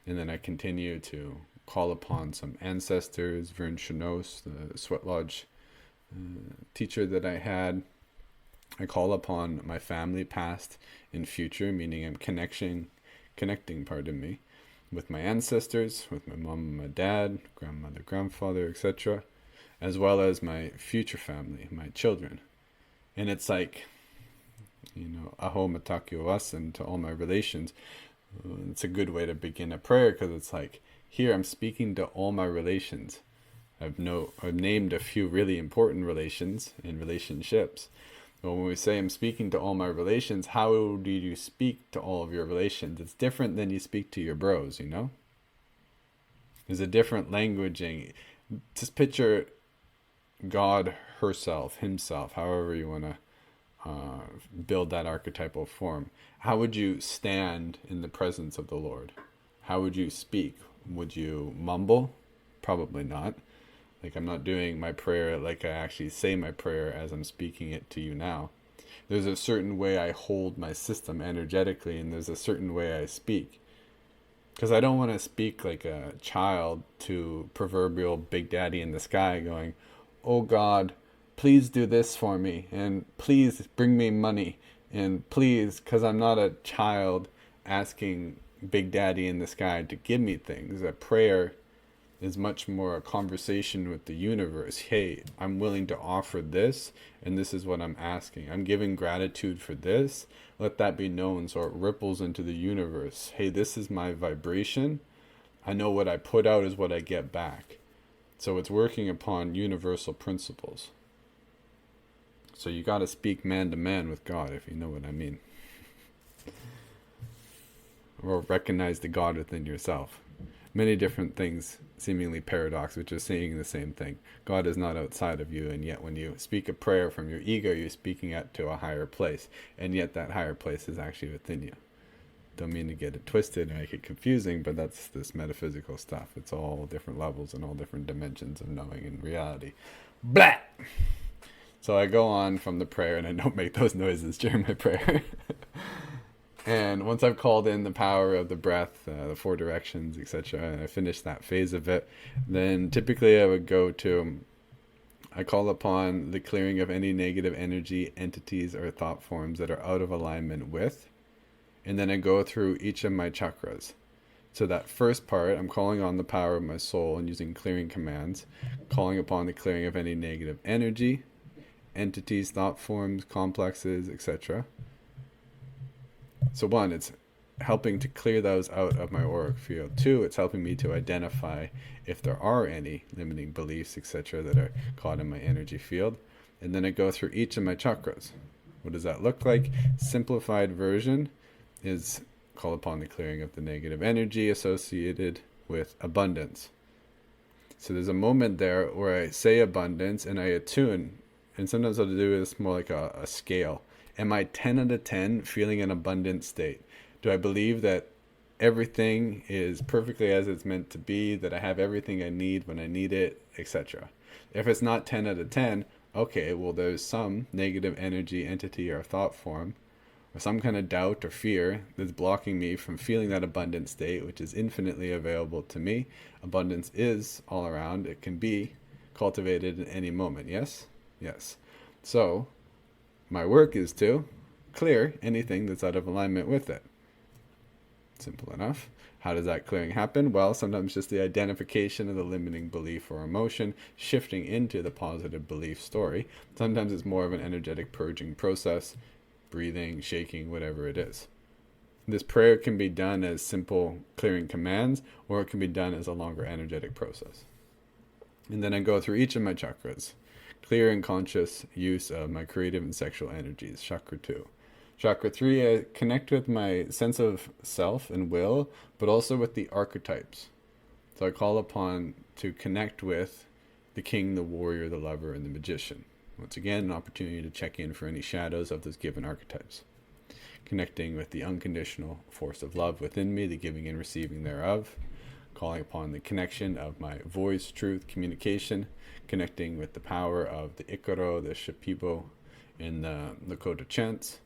And then I continue to call upon some ancestors, Vern Chenos, the Sweat Lodge teacher that I had. I call upon my family, past and future, meaning I'm connecting, with my ancestors, with my mom and my dad, grandmother, grandfather, etc., as well as my future family, my children. And it's like, aho matakyo wasan to all my relations. It's a good way to begin a prayer, because it's like, here I'm speaking to all my relations. I've named a few really important relations and relationships. But when we say I'm speaking to all my relations, how do you speak to all of your relations? It's different than you speak to your bros, There's a different languaging. Just picture God, herself, himself, however you want to build that archetypal form. How would you stand in the presence of the Lord? How would you speak? Would you mumble? Probably not. Like, I'm not doing my prayer like I actually say my prayer as I'm speaking it to you now. There's a certain way I hold my system energetically, and there's a certain way I speak. Because I don't want to speak like a child to proverbial Big Daddy in the sky going, "Oh God, please do this for me, and please bring me money, and please," because I'm not a child asking Big Daddy in the sky to give me things. A prayer is much more a conversation with the universe. Hey, I'm willing to offer this, and this is what I'm asking. I'm giving gratitude for this. Let that be known so it ripples into the universe. Hey, this is my vibration. I know what I put out is what I get back. So it's working upon universal principles. So you got to speak man to man with God, if you know what I mean. Or recognize the God within yourself. Many different things, seemingly paradox, which are saying the same thing. God is not outside of you, and yet when you speak a prayer from your ego, you're speaking it to a higher place, and yet that higher place is actually within you. Don't mean to get it twisted and make it confusing, but that's this metaphysical stuff. It's all different levels and all different dimensions of knowing and reality. Blah! So I go on from the prayer, and I don't make those noises during my prayer. And once I've called in the power of the breath, the 4 directions, etc., and I finish that phase of it, then typically I call upon the clearing of any negative energy, entities, or thought forms that are out of alignment with, and then I go through each of my chakras. So that first part, I'm calling on the power of my soul and using clearing commands, calling upon the clearing of any negative energy, entities, thought forms, complexes, etc. So 1, it's helping to clear those out of my auric field. 2, it's helping me to identify if there are any limiting beliefs, etc., that are caught in my energy field. And then I go through each of my chakras. What does that look like? Simplified version is call upon the clearing of the negative energy associated with abundance. So there's a moment there where I say abundance and I attune, and sometimes I'll do this more like a scale. Am I 10 out of 10 feeling an abundant state? Do I believe that everything is perfectly as it's meant to be, that I have everything I need when I need it, etc.? If it's not 10 out of 10, okay, well, there's some negative energy, entity, or thought form, or some kind of doubt or fear that's blocking me from feeling that abundant state, which is infinitely available to me. Abundance is all around. It can be cultivated at any moment. Yes? Yes. So, my work is to clear anything that's out of alignment with it. Simple enough. How does that clearing happen? Well, sometimes just the identification of the limiting belief or emotion, shifting into the positive belief story. Sometimes it's more of an energetic purging process, breathing, shaking, whatever it is. This prayer can be done as simple clearing commands, or it can be done as a longer energetic process. And then I go through each of my chakras. Clear and conscious use of my creative and sexual energies, chakra 2. Chakra 3, I connect with my sense of self and will, but also with the archetypes. So I call upon to connect with the king, the warrior, the lover, and the magician. Once again, an opportunity to check in for any shadows of those given archetypes. Connecting with the unconditional force of love within me, the giving and receiving thereof. Calling upon the connection of my voice, truth, communication. Connecting with the power of the Ikaro, the Shipibo, and the Lakota chants,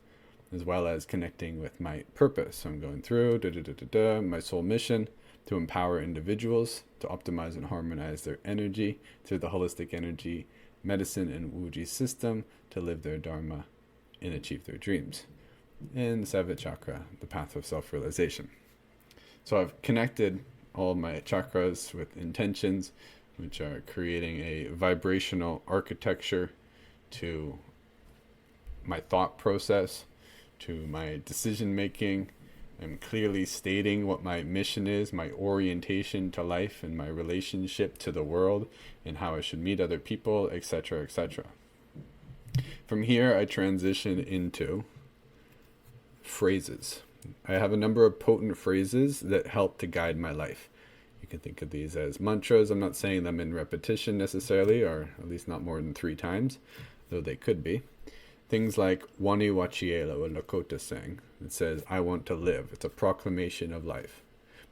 as well as connecting with my purpose. So I'm going through my soul mission to empower individuals to optimize and harmonize their energy through the holistic energy medicine and Wuji system to live their dharma and achieve their dreams. And the 7th chakra, the path of self-realization. So I've connected all of my chakras with intentions, which are creating a vibrational architecture to my thought process, to my decision making. I'm clearly stating what my mission is, my orientation to life, and my relationship to the world, and how I should meet other people, etc., etc. From here, I transition into phrases. I have a number of potent phrases that help to guide my life. You can think of these as mantras. I'm not saying them in repetition necessarily, or at least not more than 3 times, though they could be. Things like Wani Wachiela, or Lakota saying. It says, I want to live. It's a proclamation of life.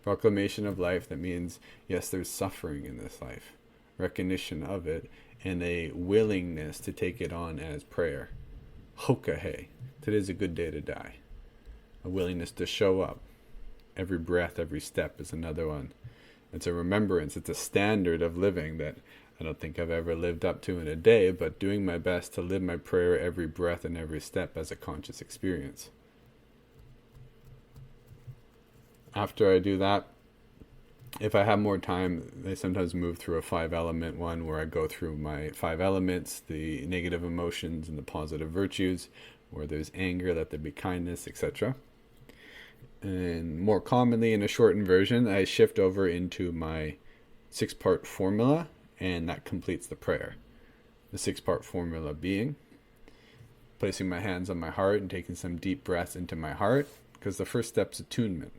Proclamation of life that means, yes, there's suffering in this life. Recognition of it, and a willingness to take it on as prayer. Hokahe. Today's a good day to die. A willingness to show up. Every breath, every step is another one. It's a remembrance. It's a standard of living that I don't think I've ever lived up to in a day, but doing my best to live my prayer every breath and every step as a conscious experience. After I do that, if I have more time, I sometimes move through a 5-element one where I go through my 5 elements, the negative emotions and the positive virtues. Where there's anger, let there be kindness, etc. And more commonly, in a shortened version, I shift over into my 6-part formula, and that completes the prayer. The 6-part formula being placing my hands on my heart and taking some deep breaths into my heart, because the first step's attunement.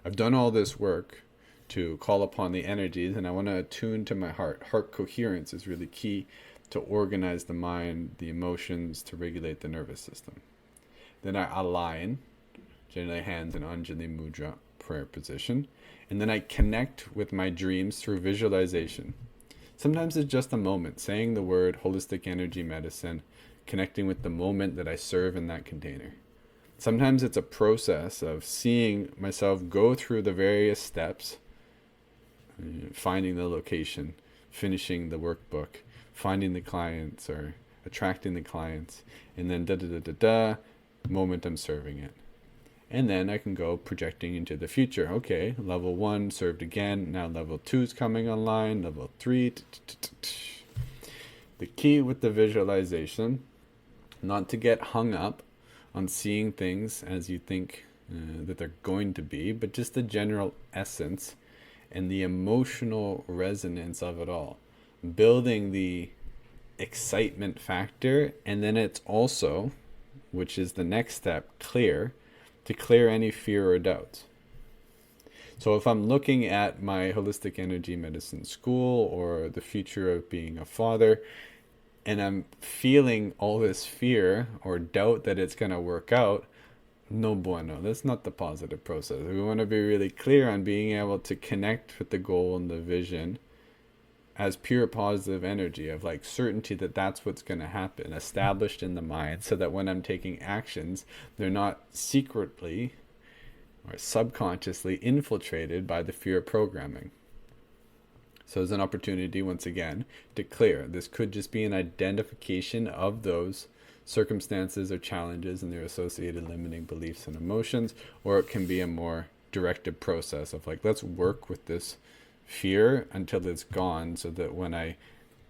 I've done all this work to call upon the energies, and I want to attune to my heart. Heart coherence is really key to organize the mind, the emotions, to regulate the nervous system. Then I align, generally hands in Anjali Mudra, prayer position. And then I connect with my dreams through visualization. Sometimes it's just a moment, saying the word holistic energy medicine, connecting with the moment that I serve in that container. Sometimes it's a process of seeing myself go through the various steps, finding the location, finishing the workbook, finding the clients or attracting the clients, and then moment I'm serving it. And then I can go projecting into the future. Okay, level 1 served again, now level 2 is coming online, level 3. The key with the visualization, not to get hung up on seeing things as you think that they're going to be, but just the general essence and the emotional resonance of it all. Building the excitement factor, and then it's also, which is the next step, to clear any fear or doubts. So if I'm looking at my holistic energy medicine school or the future of being a father, and I'm feeling all this fear or doubt that it's going to work out, no bueno. That's not the positive process. We want to be really clear on being able to connect with the goal and the vision as pure positive energy of like certainty that that's what's going to happen, established in the mind, so that when I'm taking actions, they're not secretly or subconsciously infiltrated by the fear programming. So there's an opportunity, once again, to clear. This could just be an identification of those circumstances or challenges and their associated limiting beliefs and emotions, or it can be a more directed process of like, let's work with this fear until it's gone, so that when I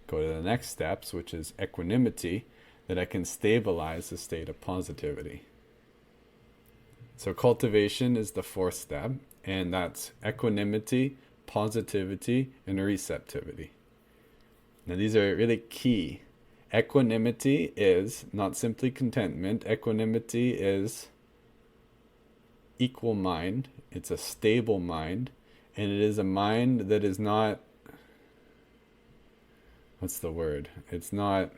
go to the next steps, which is equanimity, that I can stabilize the state of positivity. So cultivation is the fourth step, and that's equanimity, positivity, and receptivity. Now these are really key. Equanimity is not simply contentment. Equanimity is equal mind. It's a stable mind. And it is a mind that is not, what's the word? It's not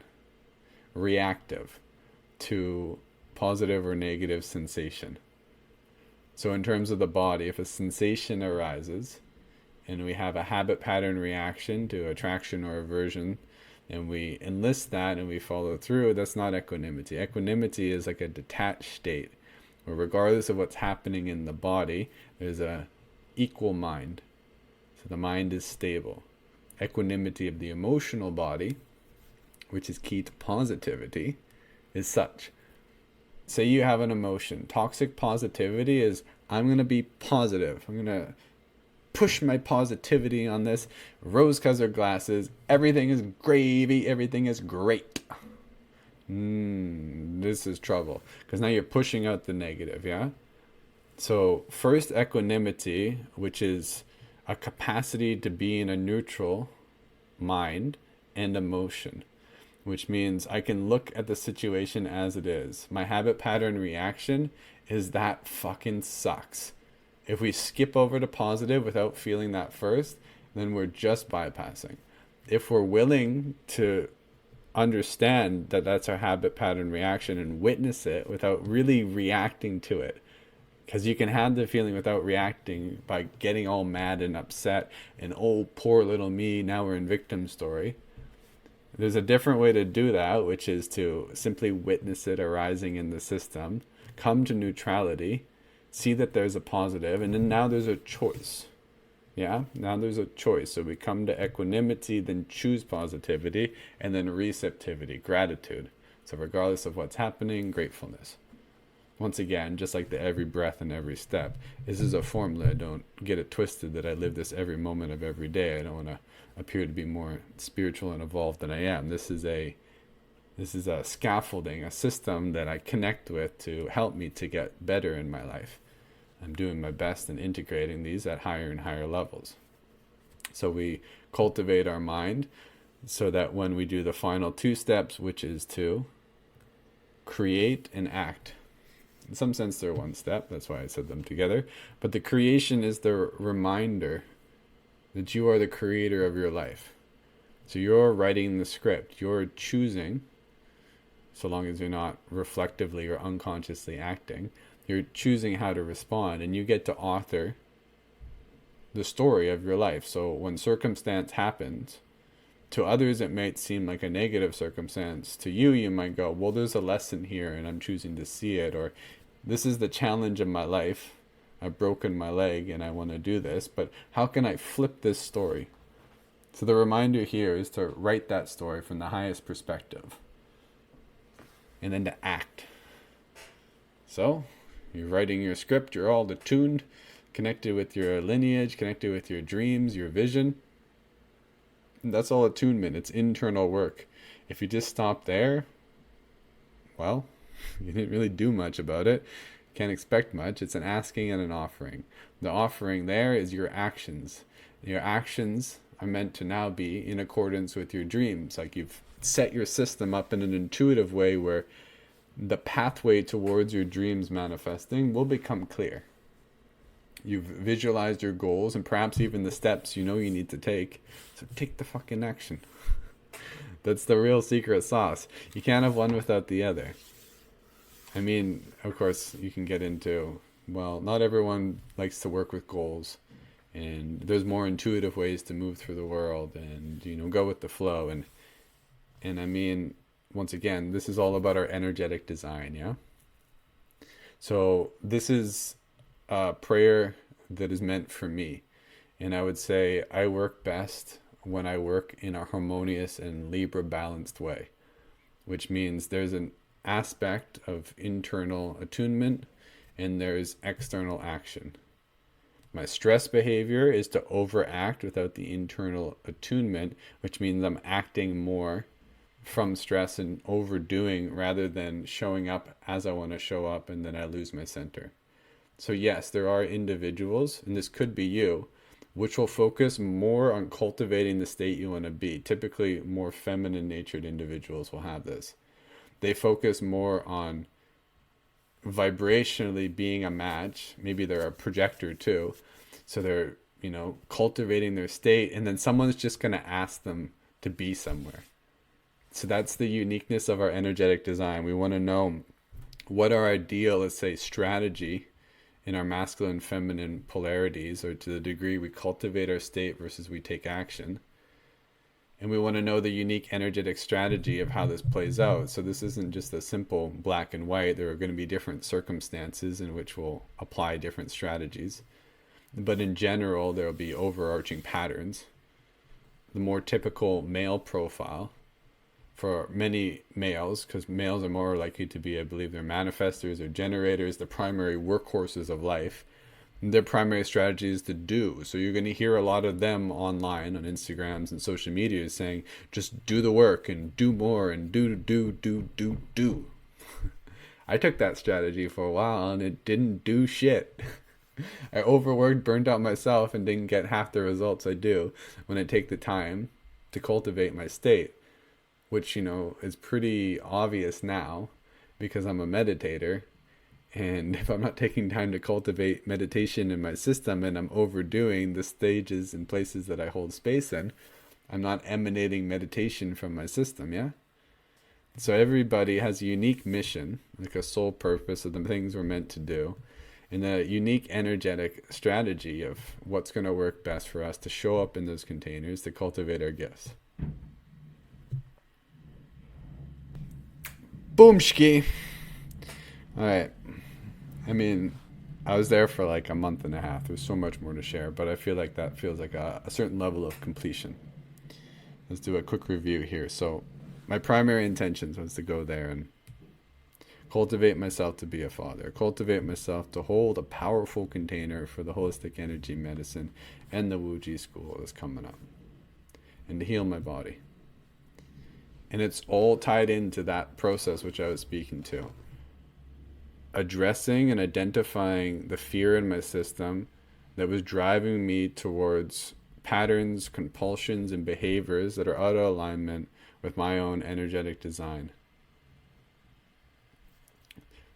reactive to positive or negative sensation. So in terms of the body, if a sensation arises and we have a habit pattern reaction to attraction or aversion, and we enlist that and we follow through, that's not equanimity. Equanimity is like a detached state where regardless of what's happening in the body, there's a equal mind. So the mind is stable. Equanimity of the emotional body, which is key to positivity, is such. Say you have an emotion. Toxic positivity is, I'm going to be positive. I'm going to push my positivity on this. Rose-colored glasses. Everything is gravy. Everything is great. This is trouble. Because now you're pushing out the negative, yeah? So first, equanimity, which is a capacity to be in a neutral mind and emotion, which means I can look at the situation as it is. My habit pattern reaction is that fucking sucks. If we skip over to positive without feeling that first, then we're just bypassing. If we're willing to understand that that's our habit pattern reaction and witness it without really reacting to it, because you can have the feeling without reacting by getting all mad and upset and, oh, poor little me, now we're in victim story. There's a different way to do that, which is to simply witness it arising in the system, come to neutrality, see that there's a positive, and then now there's a choice. Yeah, now there's a choice. So we come to equanimity, then choose positivity, and then receptivity, gratitude. So regardless of what's happening, gratefulness. Once again, just like the every breath and every step, this is a formula. Don't get it twisted that I live this every moment of every day. I don't want to appear to be more spiritual and evolved than I am. This is a scaffolding, a system that I connect with to help me to get better in my life. I'm doing my best in integrating these at higher and higher levels. So we cultivate our mind so that when we do the final two steps, which is to create and act. In some sense, they're one step. That's why I said them together. But the creation is the reminder that you are the creator of your life. So you're writing the script. You're choosing, so long as you're not reflectively or unconsciously acting, you're choosing how to respond, and you get to author the story of your life. So when circumstance happens, to others it might seem like a negative circumstance. To you, you might go, well, there's a lesson here and I'm choosing to see it. Or this is the challenge of my life. I've broken my leg and I want to do this, but how can I flip this story? So the reminder here is to write that story from the highest perspective and then to act. So you're writing your script, you're all attuned, connected with your lineage, connected with your dreams, your vision. And that's all attunement. It's internal work. If you just stop there, well, you didn't really do much about it. Can't expect much. It's an asking and an offering. The offering there is your actions. Your actions are meant to now be in accordance with your dreams. Like you've set your system up in an intuitive way where the pathway towards your dreams manifesting will become clear. You've visualized your goals and perhaps even the steps you know you need to take. So take the fucking action. That's the real secret sauce. You can't have one without the other. I mean, of course, you can get into, well, not everyone likes to work with goals, and there's more intuitive ways to move through the world, and go with the flow. And I mean, once again, this is all about our energetic design, yeah. So this is a prayer that is meant for me, and I would say I work best when I work in a harmonious and Libra balanced way, which means there's an aspect of internal attunement and there's external action. My stress behavior is to overact without the internal attunement, which means I'm acting more from stress and overdoing rather than showing up as I want to show up, and then I lose my center. So yes, there are individuals, and this could be you, which will focus more on cultivating the state you want to be. Typically, more feminine natured individuals will have this. They focus more on vibrationally being a match. Maybe they're a projector too. So they're, cultivating their state, and then someone's just going to ask them to be somewhere. So that's the uniqueness of our energetic design. We want to know what our ideal, let's say, strategy in our masculine and feminine polarities, or to the degree we cultivate our state versus we take action. And we want to know the unique energetic strategy of how this plays out. So this isn't just a simple black and white. There are going to be different circumstances in which we'll apply different strategies. But in general, there will be overarching patterns. The more typical male profile for many males, because males are more likely to be, I believe, they're manifestors or generators, the primary workhorses of life. Their primary strategy is to do. So you're going to hear a lot of them online on Instagrams and social media saying, just do the work and do more and do. I took that strategy for a while and it didn't do shit. I overworked, burned out myself, and didn't get half the results I do when I take the time to cultivate my state, which, is pretty obvious now because I'm a meditator. And if I'm not taking time to cultivate meditation in my system and I'm overdoing the stages and places that I hold space in, I'm not emanating meditation from my system, yeah? So everybody has a unique mission, like a soul purpose of the things we're meant to do, and a unique energetic strategy of what's going to work best for us to show up in those containers to cultivate our gifts. Boomski! All right. I mean, I was there for like a month and a half. There's so much more to share, but I feel like that feels like a certain level of completion. Let's do a quick review here. So my primary intentions was to go there and cultivate myself to be a father, cultivate myself to hold a powerful container for the holistic energy medicine and the Wuji school that's coming up, and to heal my body. And it's all tied into that process which I was speaking to. Addressing and identifying the fear in my system that was driving me towards patterns, compulsions, and behaviors that are out of alignment with my own energetic design.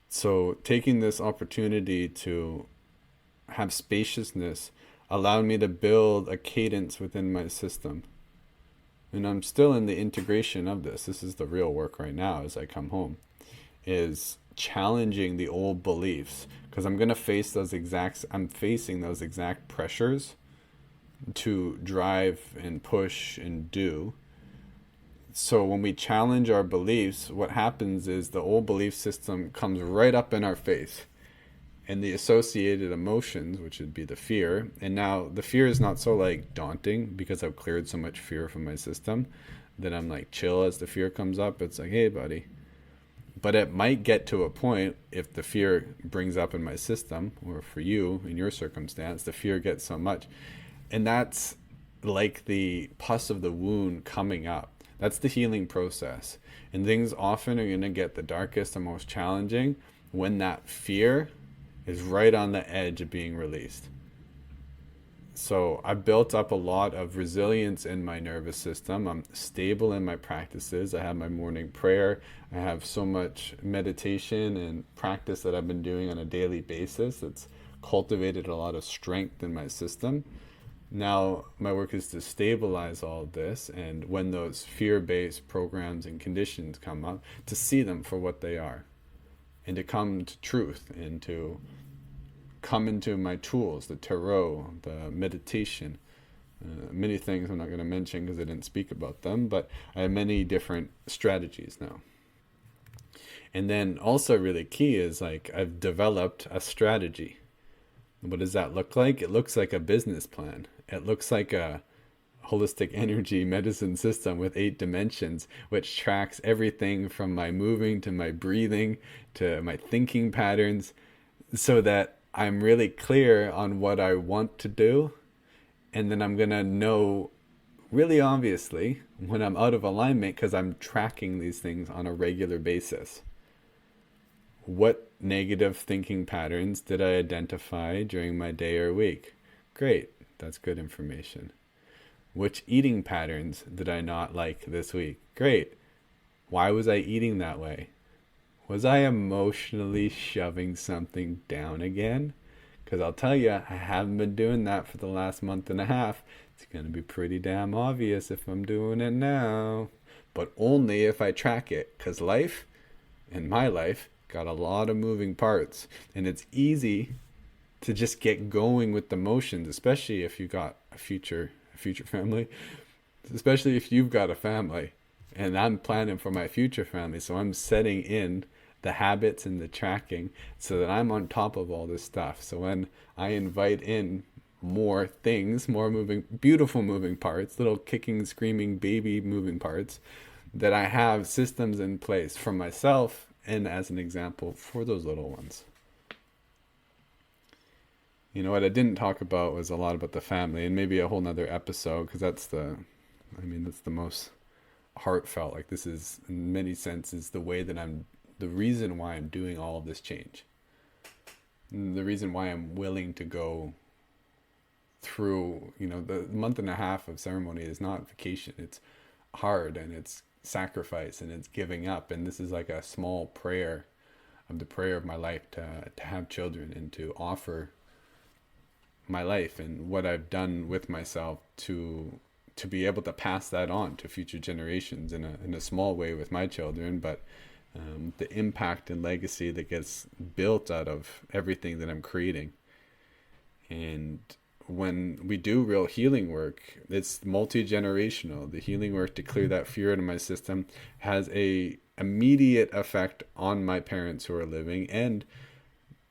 So taking this opportunity to have spaciousness allowed me to build a cadence within my system. And I'm still in the integration of this. This is the real work right now as I come home, is challenging the old beliefs, because I'm facing those exact pressures to drive and push and do. So when we challenge our beliefs, what happens is the old belief system comes right up in our face, and the associated emotions, which would be the fear. And now the fear is not so like daunting because I've cleared so much fear from my system that I'm like chill as the fear comes up. It's like, hey buddy. But it might get to a point, if the fear brings up in my system, or for you in your circumstance, the fear gets so much, and that's like the pus of the wound coming up. That's the healing process. And things often are going to get the darkest and most challenging when that fear is right on the edge of being released. So I built up a lot of resilience in my nervous system. I'm stable in my practices. I have my morning prayer. I have so much meditation and practice that I've been doing on a daily basis. It's cultivated a lot of strength in my system. Now my work is to stabilize all of this, and when those fear-based programs and conditions come up, to see them for what they are. and to come to truth, and to come into my tools, the tarot, the meditation, many things I'm not going to mention because I didn't speak about them, but I have many different strategies now. And then also really key is like I've developed a strategy. What does that look like? It looks like a business plan. It looks like a holistic energy medicine system with 8 dimensions, which tracks everything from my moving to my breathing to my thinking patterns, so that I'm really clear on what I want to do. And then I'm going to know really obviously when I'm out of alignment, because I'm tracking these things on a regular basis. What negative thinking patterns did I identify during my day or week? Great, that's good information. Which eating patterns did I not like this week? Great. Why was I eating that way? Was I emotionally shoving something down again? Because I'll tell you, I haven't been doing that for the last month and a half. It's going to be pretty damn obvious if I'm doing it now. But only if I track it. Because life, in my life, got a lot of moving parts. And it's easy to just get going with the motions, especially if you got a future family. Especially if you've got a family. And I'm planning for my future family. So I'm setting in the habits and the tracking so that I'm on top of all this stuff. So when I invite in more things, more beautiful moving parts, little kicking, screaming baby moving parts, that I have systems in place for myself and as an example for those little ones. You know, what I didn't talk about was a lot about the family, and maybe a whole nother episode, because that's the most heartfelt. Like, this is in many senses the reason why I'm doing all of this change. And the reason why I'm willing to go through, the month and a half of ceremony is not vacation. It's hard, and it's sacrifice, and it's giving up. And this is like a small prayer of the prayer of my life to have children and to offer my life and what I've done with myself to be able to pass that on to future generations in a small way with my children, but the impact and legacy that gets built out of everything that I'm creating. And when we do real healing work, it's multi-generational. The healing work to clear that fear out of my system has a immediate effect on my parents who are living and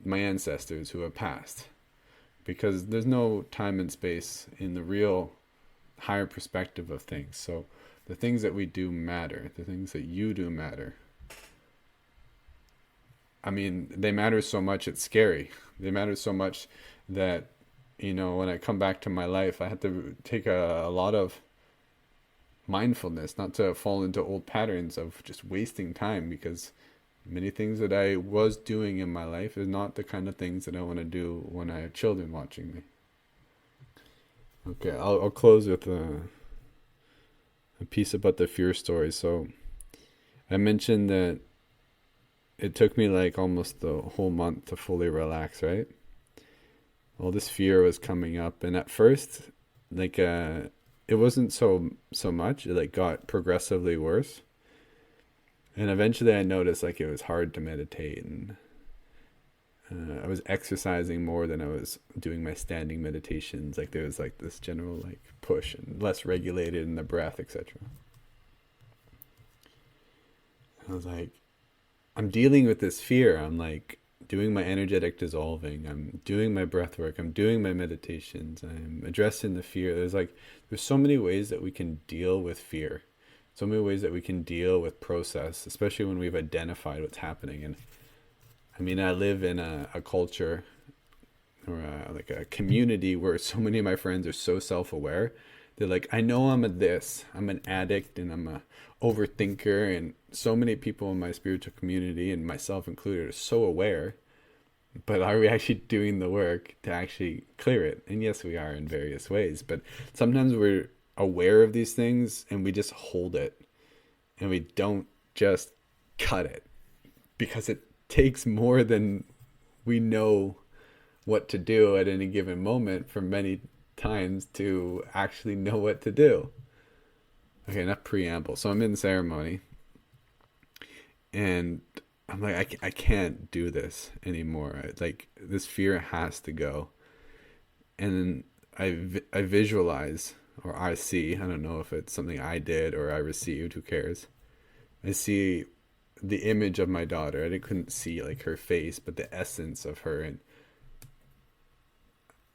my ancestors who have passed. Because there's no time and space in the real higher perspective of things. So the things that we do matter. The things that you do matter. I mean, they matter so much, it's scary. They matter so much that, when I come back to my life, I have to take a lot of mindfulness, not to fall into old patterns of just wasting time, because many things that I was doing in my life is not the kind of things that I want to do when I have children watching me. Okay, I'll close with a piece about the fear story. So I mentioned that it took me like almost the whole month to fully relax, right? All this fear was coming up, and at first, it wasn't so much. It got progressively worse. And eventually I noticed it was hard to meditate, and I was exercising more than I was doing my standing meditations. There was this general push and less regulated in the breath, etc. I was I'm dealing with this fear. I'm doing my energetic dissolving. I'm doing my breath work. I'm doing my meditations. I'm addressing the fear. There's so many ways that we can deal with fear. So many ways that we can deal with process, especially when we've identified what's happening. And I live in a culture or a community where so many of my friends are so self-aware. They're I know I'm I'm an addict, and I'm a overthinker, and so many people in my spiritual community, and myself included, are so aware. But are we actually doing the work to actually clear it? And yes, we are in various ways, but sometimes we're aware of these things and we just hold it, and we don't just cut it, because it takes more than we know what to do at any given moment for many times to actually know what to do. Okay, enough preamble. So I'm in ceremony, and I'm like, I can't do this anymore. Like, this fear has to go. And then I visualize, or I see, I don't know if it's something I did or I received, who cares? I see the image of my daughter. I couldn't see like her face, but the essence of her.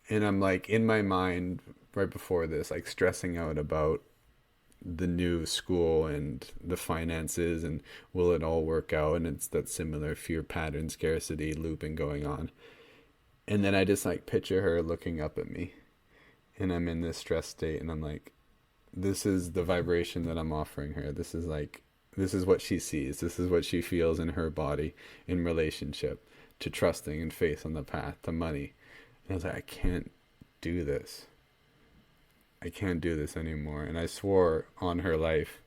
And I'm like in my mind right before this, like stressing out about the new school and the finances and will it all work out, and it's that similar fear pattern, scarcity looping going on. And then I just like picture her looking up at me, and I'm in this stress state, and I'm like, this is the vibration that I'm offering her. This is like, this is what she sees, this is what she feels in her body in relationship to trusting and faith on the path to money. And I was like, I can't do this. I can't do this anymore. And I swore on her life,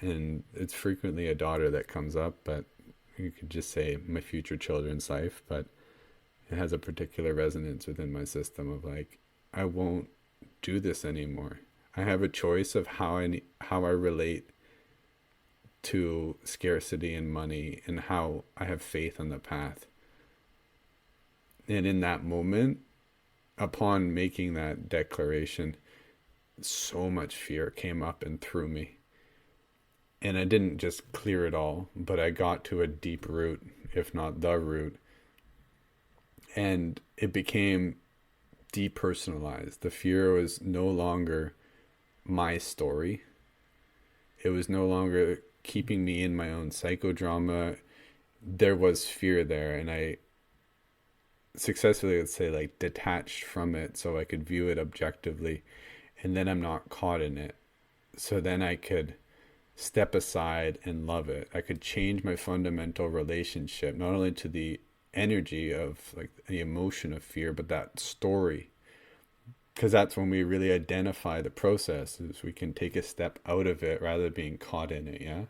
and it's frequently a daughter that comes up, but you could just say my future children's life, but it has a particular resonance within my system of like, I won't do this anymore. I have a choice of how I relate to scarcity and money, and how I have faith on the path. And in that moment, upon making that declaration, so much fear came up and through me. And I didn't just clear it all, but I got to a deep root, if not the root. And it became depersonalized. The fear was no longer my story. It was no longer keeping me in my own psychodrama. There was fear there, and I successfully, let's say, like detached from it so I could view it objectively, and then I'm not caught in it. So then I could step aside and love it. I could change my fundamental relationship, not only to the energy of like the emotion of fear, but that story. Because that's when we really identify the process, is we can take a step out of it rather than being caught in it. Yeah.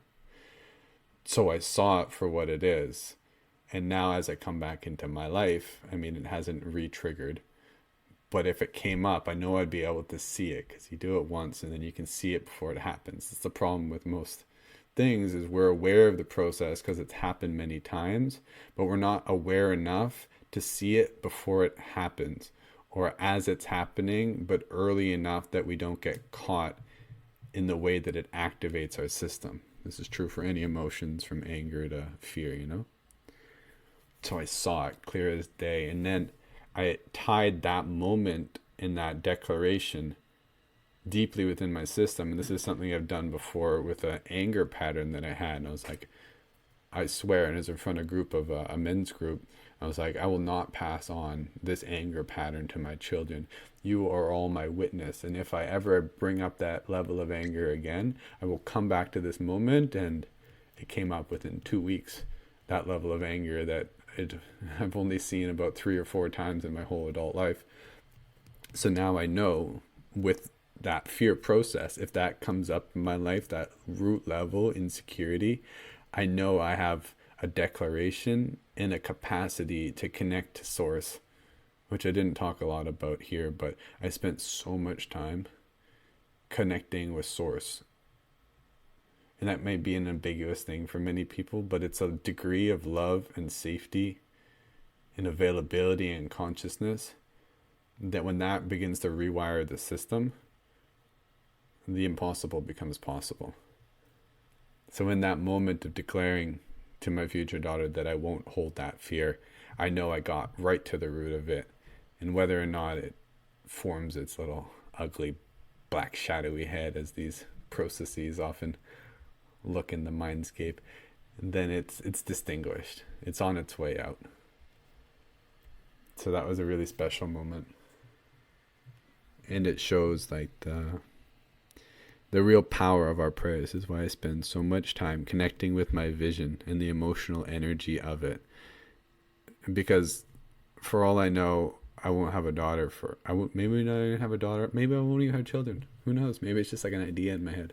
So I saw it for what it is. And now as I come back into my life, I mean, it hasn't re-triggered. But if it came up, I know I'd be able to see it, because you do it once and then you can see it before it happens. It's the problem with most things, is we're aware of the process because it's happened many times, but we're not aware enough to see it before it happens, or as it's happening, but early enough that we don't get caught in the way that it activates our system. This is true for any emotions, from anger to fear, you know? So I saw it clear as day. And then I tied that moment in that declaration deeply within my system. And this is something I've done before with an anger pattern that I had. And I was like, I swear, and it was in front of a group of a men's group, I was like, I will not pass on this anger pattern to my children. You are all my witness. And if I ever bring up that level of anger again, I will come back to this moment. And it came up within 2 weeks, that level of anger that I've only seen about 3 or 4 times in my whole adult life. So now I know with that fear process, if that comes up in my life, that root level insecurity, I know I have a declaration and a capacity to connect to source, which I didn't talk a lot about here, but I spent so much time connecting with source. And that may be an ambiguous thing for many people, but it's a degree of love and safety and availability and consciousness that when that begins to rewire the system, the impossible becomes possible. So in that moment of declaring to my future daughter that I won't hold that fear, I know I got right to the root of it. And whether or not it forms its little ugly black shadowy head, as these processes often look in the mindscape, then it's distinguished. It's on its way out. So that was a really special moment. And it shows like the real power of our prayers. Is why I spend so much time connecting with my vision and the emotional energy of it. Because for all I know, I won't have a daughter maybe not even have a daughter. Maybe I won't even have children. Who knows? Maybe it's just like an idea in my head.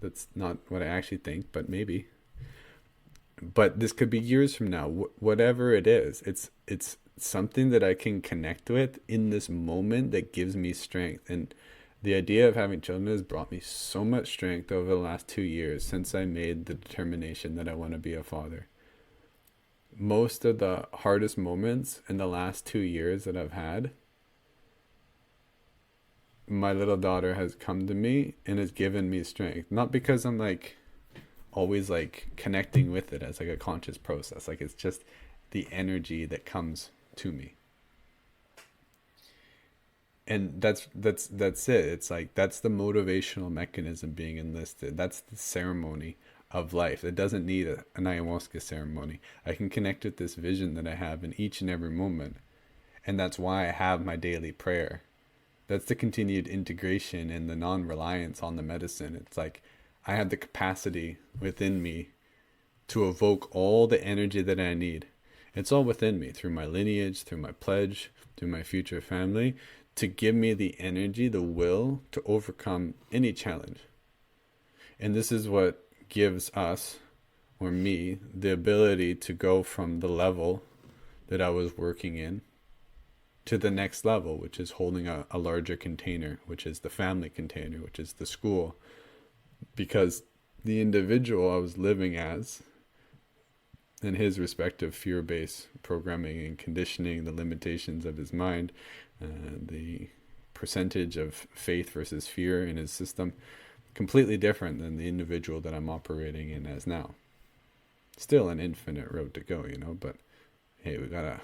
That's not what I actually think, but maybe. But this could be years from now. Whatever it is, it's something that I can connect with in this moment that gives me strength. And The idea of having children has brought me so much strength over the last 2 years since I made the determination that I want to be a father. Most of the hardest moments in the last 2 years that I've had, my little daughter has come to me and has given me strength. Not because I'm like always like connecting with it as like a conscious process. Like it's just the energy that comes to me. And that's it. It's like that's the motivational mechanism being enlisted. That's the ceremony of life. It doesn't need an ayahuasca ceremony. I can connect with this vision that I have in each and every moment. And that's why I have my daily prayer. That's the continued integration and the non-reliance on the medicine. It's like I have the capacity within me to evoke all the energy that I need. It's all within me through my lineage, through my pledge, through my future family, to give me the energy, the will to overcome any challenge. And this is what gives us, or me, the ability to go from the level that I was working in to the next level, which is holding a larger container, which is the family container, which is the school. Because the individual I was living as, and his respective fear-based programming and conditioning, the limitations of his mind, the percentage of faith versus fear in his system, completely different than the individual that I'm operating in as now. Still an infinite road to go, but hey, we gotta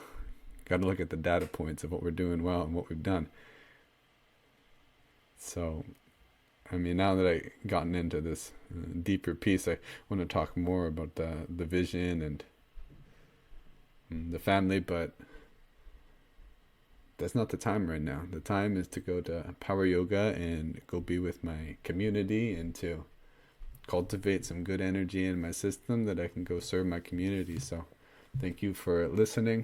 look at the data points of what we're doing well and what we've done. So, I mean, now that I've gotten into this deeper piece, I want to talk more about the vision and the family, but that's not the time right now. The time is to go to power yoga and go be with my community and to cultivate some good energy in my system that I can go serve my community. So thank you for listening.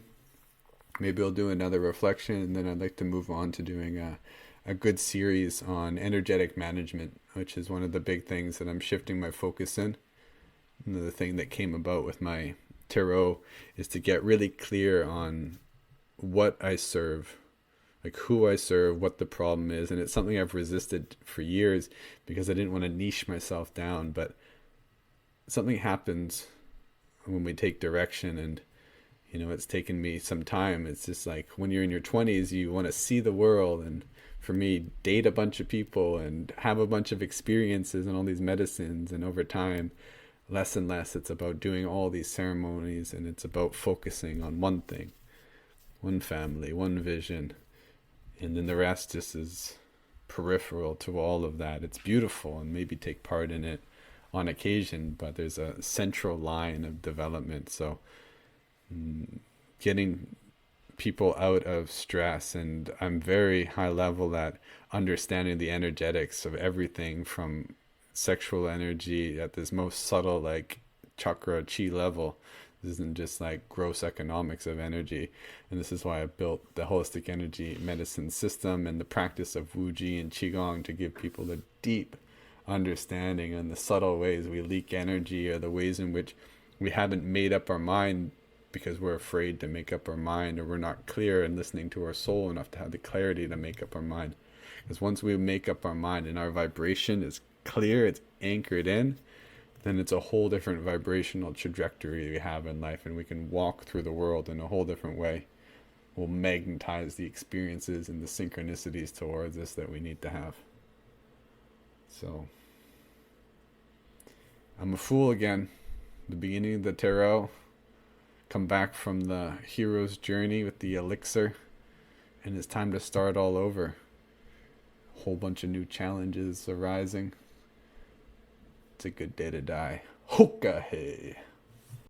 Maybe I'll do another reflection, and then I'd like to move on to doing a good series on energetic management, which is one of the big things that I'm shifting my focus in. Another thing that came about with my tarot is to get really clear on what I serve, like who I serve, what the problem is. And it's something I've resisted for years because I didn't want to niche myself down. But something happens when we take direction, and it's taken me some time. It's just like when you're in your 20s, you want to see the world, and for me, date a bunch of people and have a bunch of experiences and all these medicines. And over time, less and less, it's about doing all these ceremonies, and it's about focusing on one thing, one family, one vision, and then the rest just is peripheral to all of that. It's beautiful and maybe take part in it on occasion, but there's a central line of development. So getting people out of stress, and I'm very high level at understanding the energetics of everything from sexual energy at this most subtle like chakra chi level. This isn't just like gross economics of energy. And this is why I built the holistic energy medicine system and the practice of Wuji and Qigong, to give people the deep understanding and the subtle ways we leak energy, or the ways in which we haven't made up our mind because we're afraid to make up our mind, or we're not clear and listening to our soul enough to have the clarity to make up our mind. Because once we make up our mind and our vibration is clear, it's anchored in, then it's a whole different vibrational trajectory we have in life, and we can walk through the world in a whole different way. We'll magnetize the experiences and the synchronicities towards us that we need to have. So, I'm a fool again. The beginning of the tarot, come back from the hero's journey with the elixir, and it's time to start all over. A whole bunch of new challenges arising. It's a good day to die. Hoka hey.